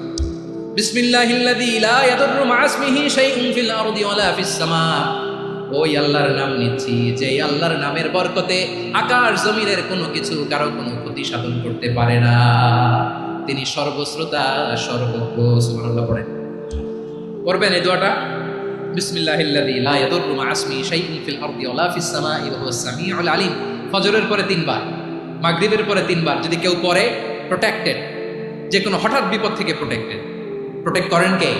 বিসমিল্লাহিল্লাযী লা ইয়াদুররু মা ইসমিহি শাইউন ফিল আরদি ওয়ালা ফিস সামা। ওই আল্লাহর নাম নিচ্ছি, যে আল্লাহর নামের বরকতে আকাশ জমিনের কোনো কিছু কারো কোনো ক্ষতি সাধন করতে পারে না। তিনি সর্বশ্রোতা, সর্বজ্ঞ। সুবহানাল্লাহ পড়েন। করবেন এই দোয়াটা, বিসমিল্লাহিল্লাযী লা ইয়াদুররু মা ইসমিহি শাইউন ফিল আরদি ওয়ালা ফিস সামাই ওয়া হুয়াস সামিউল আলীম। ফজরের পরে 3 বার, মাগরিবের পরে 3 বার যদি কেউ পড়ে, প্রোটেক্টেড, যে কোনো হঠাৎ বিপদ থেকে প্রোটেক্টেড। প্রোটেক্ট করেন কে?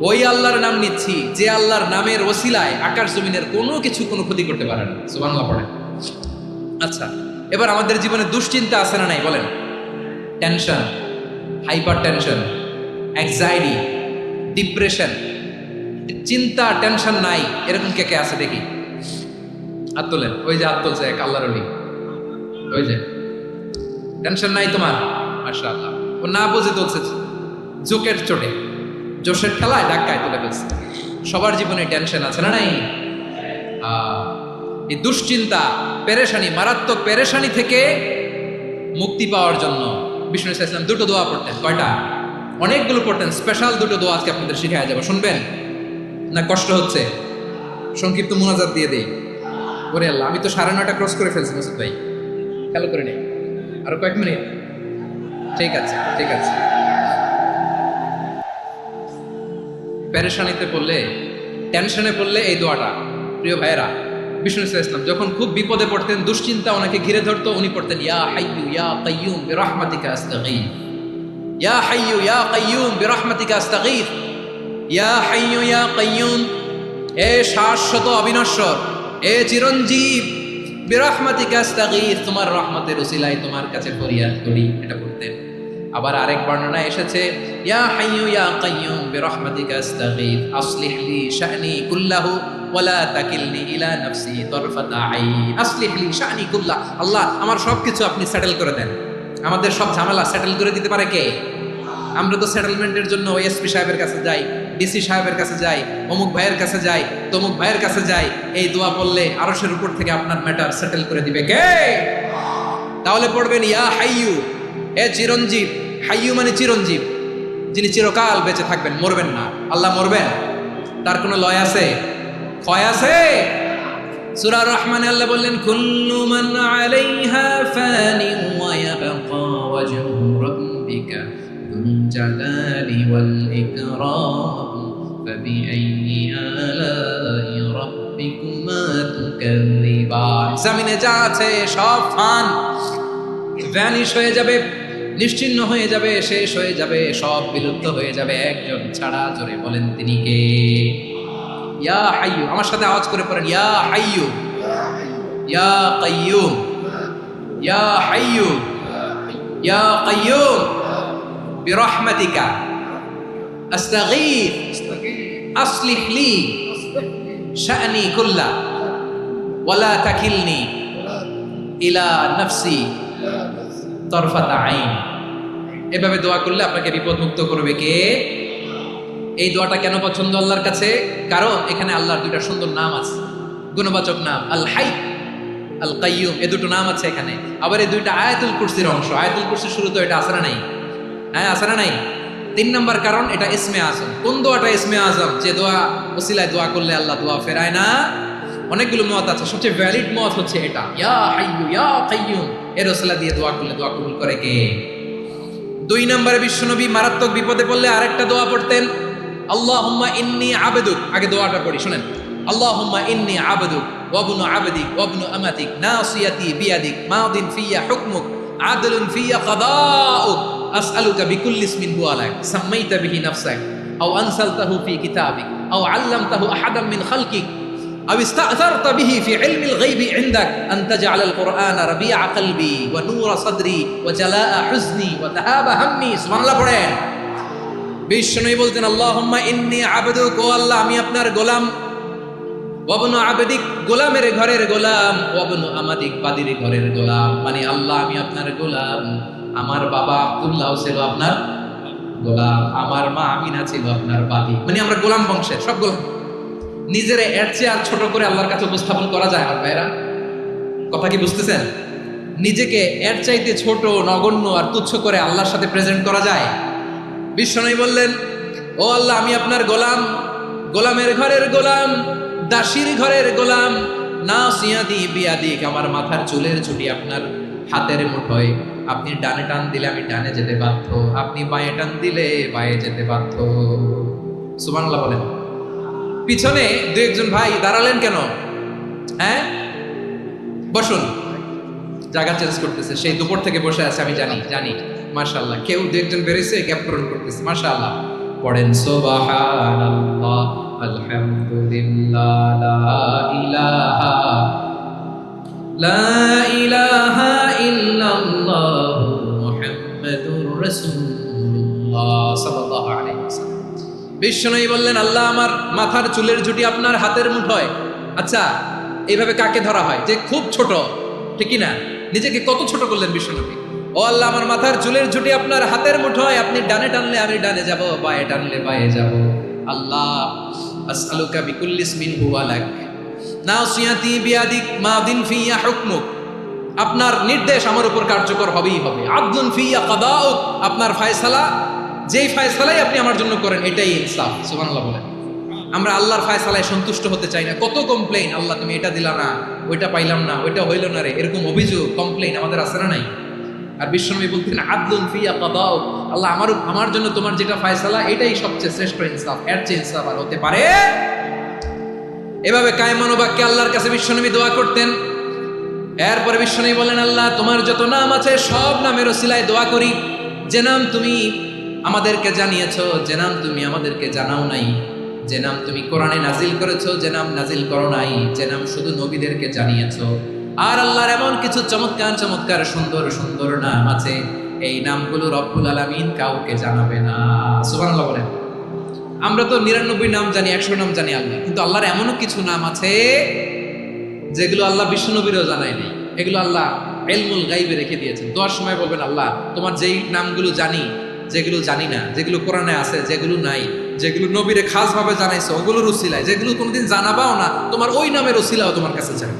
ওই আল্লাহর নাম নিচ্ছি, যে আল্লাহর নামের ওসিলায় আকাশ জমিনের কোনো কিছু কোনো ক্ষতি করতে পারে না। সুবহানাল্লাহ পড়েন। আচ্ছা, এবার আমাদের জীবনে দুশ্চিন্তা আছে না নাই বলেন? Tension, hyper tension, anxiety, depression, চিন্তা, টেনশন নাই, এরকম কে কে আছে দেখি? হাত তোলেন। ওই যে হাত তুলছে এক আল্লাহর ওলি, ওই যে। টেনশন নাই তোমার? মাশাআল্লাহ। ও না বুঝে তুলছে, জোকের চোটে, জোশের খেলায় ধাক্কায় তুলে ফেলছে। সবার জীবনে টেনশন আছে না নাই? এই দুশ্চিন্তা, পেরেশানি, মারাত্মক পেরেশানি থেকে মুক্তি পাওয়ার জন্য বিষ্ণু ইসলাম 2টো দোয়া পড়তেন। কয়টা? অনেকগুলো পড়তেন। স্পেশাল 2টো দোয়া আজকে আপনাদের শিখায়া যাবো, শুনবেন না? কষ্ট হচ্ছে? সংক্ষিপ্ত মুনাজাত দিয়ে দেই। ওরে আল্লাহ, আমি তো 9:30 ক্রস করে ফেলছি মাসুদ ভাই, খেয়াল করে নেই। আরো কয়েক মিনিট? ঠিক আছে, ঠিক আছে। পেরেশানিতে পড়লে, টেনশনে পড়লে এই দোয়াটা, প্রিয় ভাইয়েরা, বিষ্ণু ইসলাম যখন খুব বিপদে পড়তেন, দুশ্চিন্তা ওনাকে ঘিরে ধরতো, উনি পড়তেন ইয়া হাইয়ু ইয়া কাইয়ুম বিরহমাতিকা আস্তাগীথ, ইয়া হাইয়ু ইয়া কাইয়ুম বিরহমাতিকা আস্তাগীথ, ইয়া হাইয়ু ইয়া কাইয়ুম, এ শাশ্বত অবিনশ্বর, এ চিরঞ্জীব, বিরহমাতিকা আস্তাগীথ, তোমার রহমতের উসিলায় তোমার কাছে ফরিয়াদ করি, এটা বলতেন। আবার আরেক বর্ণনা এসেছে ইয়া হাইয়ু ইয়া কাইয়ুম বিরহমাতিকা আস্তাগীথ আসলিহ লি শা'নি কুল্লাহু ওয়ালা তাকিলনি ইলা নাফসি তারফাতা আইন, আসলিহ লি শা'নি কুল্লাহ, আল্লাহ আমার সবকিছু আপনি সেটেল করে দেন। আমাদের সব ঝামেলা সেটেল করে দিতে পারে কে? আমরা তো সেটেলমেন্টের জন্য এসপি সাহেবের কাছে যাই, ডিসি সাহেবের কাছে যাই, অমুক ভাইয়ের কাছে যাই, তমুক ভাইয়ের কাছে যাই, এই দোয়া বললে আরশের উপর থেকে আপনার ম্যাটার সেটেল করে দিবে কে? তাহলে পড়বেন ইয়া হাইয়ু, এ চিরঞ্জীব, হাইয়ু মানে চিরঞ্জীব, যিনি চিরকাল বেঁচে থাকবেন, মরবেন না। আল্লাহ মরবেন? তার কোনো লয় আছে? ক্ষয় আছে? সূরা রহমানে আল্লাহ বললেন কুল্লু মান আলাইহা ফানি ওয়া ইয়াবকা ওয়াজহু রাব্বিকা যুল জালালি ওয়াল ইকরাম ফাবিআইয়ি আলাই রাব্বিকুমা তুকাযযিবান। জমিনে যা আছে সব ফান, ভ্যানিশ হয়ে যাবে, নিশ্চিহ্ন হয়ে যাবে, শেষ হয়ে যাবে, সব বিলুপ্ত হয়ে যাবে, একজন ছাড়া। জোরে বলেন তিনি কে? ইয়া হাইয়ু, আমার সাথে আওয়াজ করে পড়েন ইয়া হাইয়ু ইয়া কাইয়ুম, ইয়া হাইয়ু ইয়া কাইয়ুম বিরহমাতিকা আস্তাগীথ আসলিহ লি শা'নি কুল্লাহ ওয়ালা তাকিলনি ইলা নাফসি তরফাতা আইন। এভাবে দোয়া করলে আপনাকে বিপদ মুক্ত করবে কে? এই দোয়াটা কেন পছন্দ আল্লাহর কাছে? কারণ এখানে আল্লাহর দুইটা সুন্দর নাম আছে, গুণবাচক নাম, আল হাই, আল কাইয়ুম, এই দুটো নাম আছে এখানে। আবার এই দুইটা আয়াতুল কুরসির অংশ। আয়াতুল কুরসির শুরু তো এটা আছে না নাই? হ্যাঁ, আছে না নাই? 3 নম্বর কারণ এটা ইসমে আজম। কোন দোয়াটা ইসমে আজম? যে দোয়া ওসিলায় দোয়া করলে আল্লাহ দোয়া ফেরায় না। অনেকগুলো মত আছে, সবচেয়ে ভ্যালিড মত হচ্ছে এটা, ইয়া হাইয়ু ইয়া কাইয়ুম, এর ওসিলা দিয়ে দোয়া করলে দোয়া কবুল করে কে? 2 নম্বরে বিশ্বনবী মারাত্মক বিপদে পড়লে আরেকটা দোয়া পড়তেন, আল্লাহুম্মা ইন্নী আবদুক। আগে দোয়াটা পড়ি, শুনেন। আল্লাহুম্মা ইন্নী আবদুক ওয়া ইবনু আবদিক ওয়া ইবনু আমাতিক নাসিয়াতি বিয়াদিক মাদিন ফিয়া হুকমুক আদলুন ফিয়া কাদাউক আসআলুকা বিকুল্লি ইসমিন হুয়া লাক সাম্মাইতা বিহি নাফসাক আও আনসালতাহু ফি কিতাবিক আও আল্লামতাহু আহাদাম মিন খালকিক আও ইস্তা'থারতা বিহি ফি ইলমিল গায়বি ইনদাক আন তাজআলাল কুরআনা রাবিআ কলবি ওয়া নূরা সাদরি ওয়া জালাআ হুজনি ওয়া যাহাবা হাম্মি। সুবহানাল্লাহ পড়েন। বিষ্ণুই বলতেন আল্লাহুম্মা ইন্নী আবদুক, ও আল্লাহ আমি আপনার গোলাম, ওয়া ইবনু আবদিক, গোলামের ঘরের গোলাম, ওয়া ইবনু আমাদিক, বাদীর ঘরের গোলাম। মানে আল্লাহ আমি আপনার গোলাম, আমার বাবা আব্দুল্লাহ ছিল আপনার গোলাম, আমার মা আমিনা ছিল আপনার বাদী। মানে আমরা গোলাম বংশের, সব গোলাম। নিজের এর চেয়ে আর ছোট করে আল্লাহর কাছে উপস্থাপন করা যায় আমার ভাইরা? কথা কি বুঝতেছেন? নিজেকে এর চাইতে ছোট, নগণ্য আর তুচ্ছ করে আল্লাহর সাথে প্রেজেন্ট করা যায়? বিষ্ণু বললেন ও আল্লাহ আমি আপনার গোলাম, গোলামের ঘরের গোলাম, দাসীর ঘরের গোলাম, নাসিয়াতি বিয়াদিক, আমার মাথার চুলের ছুটি আপনার হাতের মুঠোয়। আপনি ডানে টান দিলে আমি ডানে যেতে বাধ্য, আপনি বাঁয়ে টান দিলে বাঁয়ে যেতে বাধ্য। সুবহানাল্লাহ বলেন। পিছনে 2-1 ভাই দাঁড়ালেন কেন? হ্যাঁ, বসুন। জায়গা চেঞ্জ করতেছে, সেই দুপুর থেকে বসে আছে, আমি জানি মাশাআল্লাহ। কেউ 2-1 বেরিয়েছে, গ্যাপ পূরণ করতেছে, মাশাআল্লাহ। পড়েন সুবহানাল্লাহ আলহামদুলিল্লাহ লা ইলাহা ইল্লাল্লাহ মুহাম্মাদুর রাসূলুল্লাহ সাল্লাল্লাহু আলাইহি ওয়াসাল্লাম। বিষ্ণুই বললেন আল্লাহ আমার মাথার চুলের ঝুঁটি আপনার হাতের মুঠোয়। আচ্ছা, এইভাবে কাকে ধরা হয়? যে খুব ছোট, ঠিক না? নিজেকে কত ছোট করলেন বিষ্ণুনবী। ও আল্লাহ আমার মাথার চুলের ঝুঁটি আপনার হাতের মুঠোয়, আপনি ডানে টানলে আমি ডানে যাব, বাঁয়ে টানলে বাঁয়ে যাব। আল্লাহ আসআলুকা বিকুল্লি ইসমিন হুয়া লাক নাসিয়াতি বিয়াদিক মাদিন ফিয়া হুকমুক, আপনার নির্দেশ আমার উপর কার্যকর হবেই হবে। আদলুন ফিয়া কাদাউক, আপনার ফয়সালা, যেই ফয়সালাই আপনি আমার জন্য করেন এটাই ইনসাফ। সুবহানাল্লাহ বলেন। আমরা আল্লাহর ফয়সালায় সন্তুষ্ট হতে চাই না। কত কমপ্লেইন, আল্লাহ তুমি এটা দিলা না, ওইটা পাইলাম না, ওইটা হইল না রে, এরকম অভিযোগ, কমপ্লেইন আমাদের আছে না নাই? আর বিশ্বনবী বলতেন আদলুন ফিয়া কাদাউক, আল্লাহ আমার জন্য তোমার যেটা ফয়সালা এটাই সবচেয়ে শ্রেষ্ঠ ইনসাফ, এর চেয়ে ইনসাফ আর হতে পারে। এভাবে কায়মান বাক্যে আল্লাহর কাছে বিশ্বনবী দোয়া করতেন। এরপরে বিশ্বনবী বলেন, আল্লাহ তোমার যত নাম আছে সব নামের ওসিলায় দোয়া করি, যে নাম তুমি আমাদেরকে জানিয়েছো, যে নাম তুমি আমাদেরকে জানাও নাই, যে নাম তুমি কোরআনে নাজিল করেছো, যে নাম নাজিল করো নাই, যে নাম শুধু নবীদেরকে জানিয়েছো। আর আল্লাহর এমন কিছু চমৎকার চমৎকার সুন্দর সুন্দর নাম আছে, এই নামগুলো রব্বুল আলামিন কাউকে জানাবে না। সুবহানাল্লাহ বলেন। আমরা তো 99 নাম জানি, 100 নাম জানি আল্লাহ, কিন্তু আল্লাহর এমনও কিছু নাম আছে যেগুলো আল্লাহ বিশ্বনবীরও জানায় নাই। এগুলো আল্লাহ ইলমুল গায়বে রেখে দিয়েছেন। দোয়ার সময় বলবেন, আল্লাহ তোমার যেই নামগুলো জানি, যেগুলো জানি না, যেগুলো কোরআনে আছে, যেগুলো নাই, যেগুলো নবীরে খাসভাবে জানাইছো ওগুলোর উসিলায়, যেগুলো কোনোদিন জানাবাও না তোমার ওই নামের উসিলাও তোমার কাছে চাই।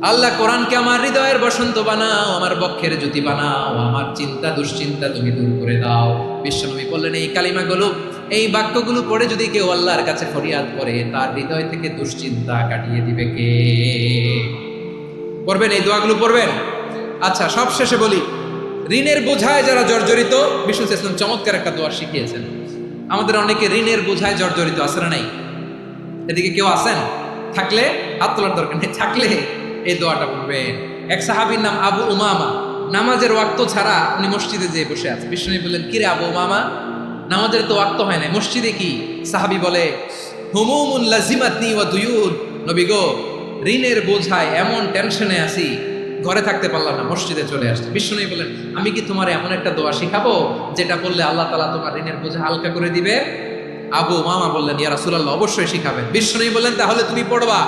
আল্লাহ কোরআনকে আমার হৃদয়ের বসন্ত বানাও, আমার বক্ষের জ্যোতি বানাও, আমার চিন্তা দুশ্চিন্তা তুমি দূর করে দাও। বিশ্বনবী বললেন, এই কালিমাগুলো, এই বাক্যগুলো পড়ে যদি কেউ আল্লাহর কাছে ফরিয়াদ করে, তার হৃদয় থেকে দুশ্চিন্তা কাটিয়ে দিবে কে? পড়বেন, এই দোয়াগুলো পড়বেন। আচ্ছা, সব শেষে বলি, ঋণের বোঝায় যারা জর্জরিত, বিষ্ণু ইসলাম চমৎকার একটা দোয়া শিখিয়েছেন। আমাদের অনেকে ঋণের বোঝায় জর্জরিত, আছে না নাই? এদিকে কেউ আছেন? থাকলে হাত তোলার দরকার নেই, থাকলে এই দোয়াটা পড়বেন। এক সাহাবীর নাম আবু উমামা, নামাজের ওয়াক্ত ছাড়া উনি মসজিদে যেয়ে বসে আছে। বিষ্ণু বললেন, কিরে আবু উমামা, নামাজের তো ওয়াক্ত হয় না, মসজিদে কি? সাহাবী বলে, হুমুমুন লাজিমাতনি ওয়া দুয়ুন, নবী গো, ঋণের বোঝায় এমন টেনশনে আছি, ঘরে থাকতে পারলাম না, মসজিদে চলে আসছে। বিষ্ণু বললেন, আমি কি তোমার এমন একটা দোয়া শিখাবো যেটা বললে আল্লাহ তাআলা তোমার ঋণের বোঝা হালকা করে দিবে? আবু উমামা বললেন, ইয়া রাসূলুল্লাহ, অবশ্যই শিখাবেন। বিষ্ণু বললেন, তাহলে তুমি পড়বা,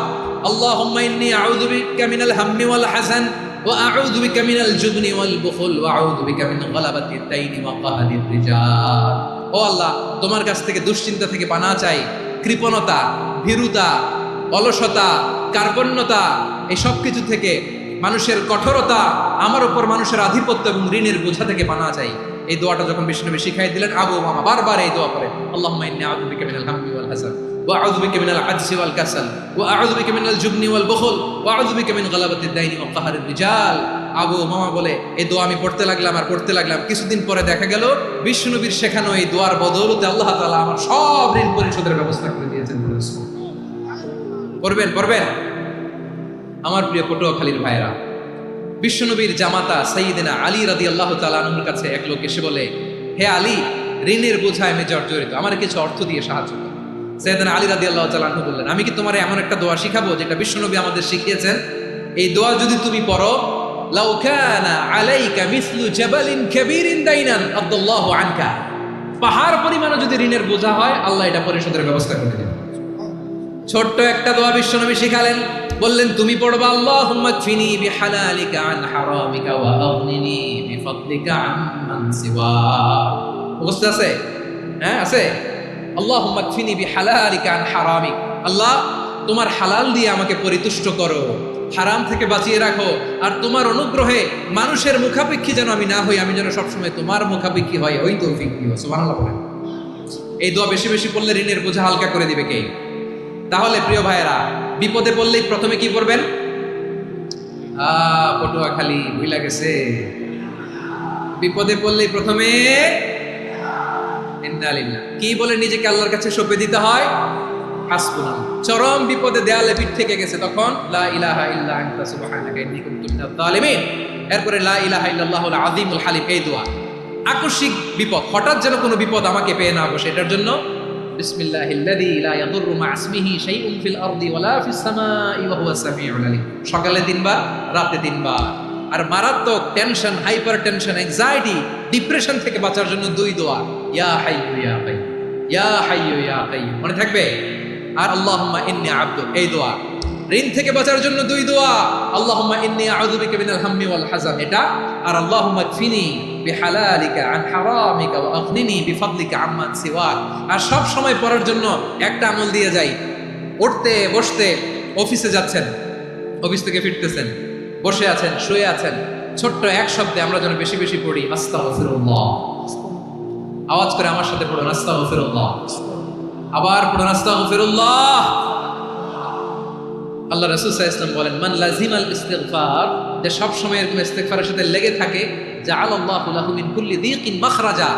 আল্লাহুম্মা ইন্নী আউযু বিকা মিনাল হাম্মি ওয়াল হাযান ওয়া আউযু বিকা মিনাল জুবনি ওয়াল বুখল ওয়া আউযু বিকা মিন গালাবাতিদ দাইনি ওয়া কাহরির রিজাল। ও আল্লাহ, তোমার কাছ থেকে দুশ্চিন্তা থেকে পানাহ চাই, কৃপণতা, ভীরুতা, অলসতা, কার্পণ্যতা, এই সব কিছু থেকে, মানুষের কঠোরতা, আমার উপর মানুষের আধিপত্য এবং ঋণের বোঝা থেকে পানাহ চাই। এই দোয়াটা যখন বিষ্ণু শিখাই দিলেন, আবু উমামা বারবার এই দোয়া করেন, আল্লাহুম্মা ইন্নী আউযু বিকা মিনাল হাম্মি ওয়াল হাযান ওয়া আউযু বিকা মিনাল আজজি ওয়াল কাসাল ওয়া আউযু বিকা মিনাল জুবনি ওয়াল বুখল ওয়া আউযু বিকা মিন গালাবাতিদ দাইনি ওয়া কাহরির রিজাল। আবু উমামা বলে, এই দোয়া আমি পড়তে লাগলাম আর পড়তে লাগলাম। কিছুদিন পরে দেখা গেল বিষ্ণু নবীর শেখানো এই দোয়ার বদৌলতে আল্লাহ তাআলা আমার সব ঋণ পরিশোধের ব্যবস্থা করে দিয়েছেন। পড়বেন, পড়বেন। আমার প্রিয় পটুয়াখালীর ভাইরা, বিশ্বনবীর জামাতা সাইয়্যিদিনা আলী রাদিয়াল্লাহু তাআলা আনহুর কাছে এক লোক এসে বলে, হে আলী, ঋণের বোঝায় আমি জর্জরিত, আমার কিছু অর্থ দিয়ে সাহায্য করো। সাইয়্যিদিনা আলী রাদিয়াল্লাহু তাআলা আনহু বললেন, আমি কি তোমার এমন একটা দোয়া শিখাবো যেটা বিশ্বনবী আমাদের শিখিয়েছেন? এই দোয়া যদি তুমি পড়ো, লাউ কানা আলাইকা মিসলু জাবালিন কাবীরিন দাইনান আদাল্লাহু আনকা, পাহাড় পরিমাণও যদি ঋণের বোঝা হয়, আল্লাহ এটা পরিশোধের ব্যবস্থা করে দেবেন। ছোট্ট একটা দোয়া বিশ্বনবী শিখালেন, বললেন, তুমি পড়বা, আল্লাহুম্মা কফিনি বিহালালিকা আন হারামিকা ওয়া আগনিনি বিফাদলিকা আম্মান সিওয়াক। বুঝতে আছে? হ্যাঁ, আছে। আল্লাহুম্মা কফিনি বিহালালিকা আন হারামিক, আল্লাহ তোমার হালাল দিয়ে আমাকে পরিতুষ্ট করো, হারাম থেকে বাঁচিয়ে রাখো, আর তোমার অনুগ্রহে মানুষের মুখাপেক্ষী যেন আমি না হই, আমি যেন সবসময় তোমার মুখাপেক্ষী হয়, ওই তৌফিক দিও। সুবহানাল্লাহ বলেন। এই দোয়া বেশি বেশি পড়লে ঋণের বোঝা হালকা করে দিবে কে? তাহলে প্রিয় ভাইয়েরা, বিপদে পড়লেই প্রথমে কি করবেন? পটুয়াখালী ভুইলা গেছে, বিপদে পড়লেই প্রথমে ইন্নালিল্লাহ কি বলে নিজেকে আল্লাহর কাছে সঁপে দিতে হয়? হাসবুনাল্লাহ। চরম বিপদে দেয়ালে পিঠ থেকে গেছে, তখন লা ইলাহা ইল্লা আনতা সুবহানাকা ইন্নী কুনতু মিনাজ জালিমিন। এরপরে লা ইলাহা ইল্লাল্লাহুল আযীমুল হালিম, এই দোয়া। আকস্মিক বিপদ, হঠাৎ যেন কোনো বিপদ আমাকে পেয়ে না বসে, এটার জন্য বিসমিল্লাহিল্লাযী লা ইয়াদুররু মা ইসমিহি শাইউন ফিল আরদি ওয়ালা ফিস সামাই ওয়া হুয়াস সামিউল আলীম। সকালে 3 বার, রাতে 3 বার। আর মারাত্মক tension, hyper tension, anxiety, depression থেকে বাঁচার জন্য 2 দোয়া, ইয়া হাইয়্যু ইয়া কাইয়্যুম, ইয়া হাইয়্যু ইয়া কাইয়্যুম, মনে থাকবে? আর আল্লাহুম্মা ইন্নী আবদুক, এই দোয়া। ঋণ থেকে বাঁচার জন্য 2 দোয়া, আল্লাহুম্মা ইন্নী আউযু বিকা মিনাল হাম্মি ওয়াল হাযান, এটা। আর আল্লাহুম্মা কফিনি বিহালালিকা আন হারামিকা ওয়া আগনিনি বিফাদলিকা আম্মান সিওয়াক। আর সব সময় পড়ার জন্য একটা আমল দিয়ে যাই, উঠতে বসতে, অফিসে যাচ্ছেন, অফিস থেকে ফিরতেছেন, বসে আছেন, শুয়ে আছেন, ছোট্ট এক শব্দে আমরা যেন বেশি বেশি পড়ি, আস্তাগফিরুল্লাহ। আওয়াজ করে আমার সাথে পড়ুন, আস্তাগফিরুল্লাহ। আবার পড়ুন, আস্তাগফিরুল্লাহ। আল্লাহ রাসূল সাল্লাল্লাহু আলাইহি ওয়াসাল্লাম বলেন, মান লাজিমাল ইস্তিগফার, যে সব সময় এরকম ইস্তিগফারের সাথে লেগে থাকে, জাআলাল্লাহু লাহু মিন কুল্লি দীকিন মাখরাজা,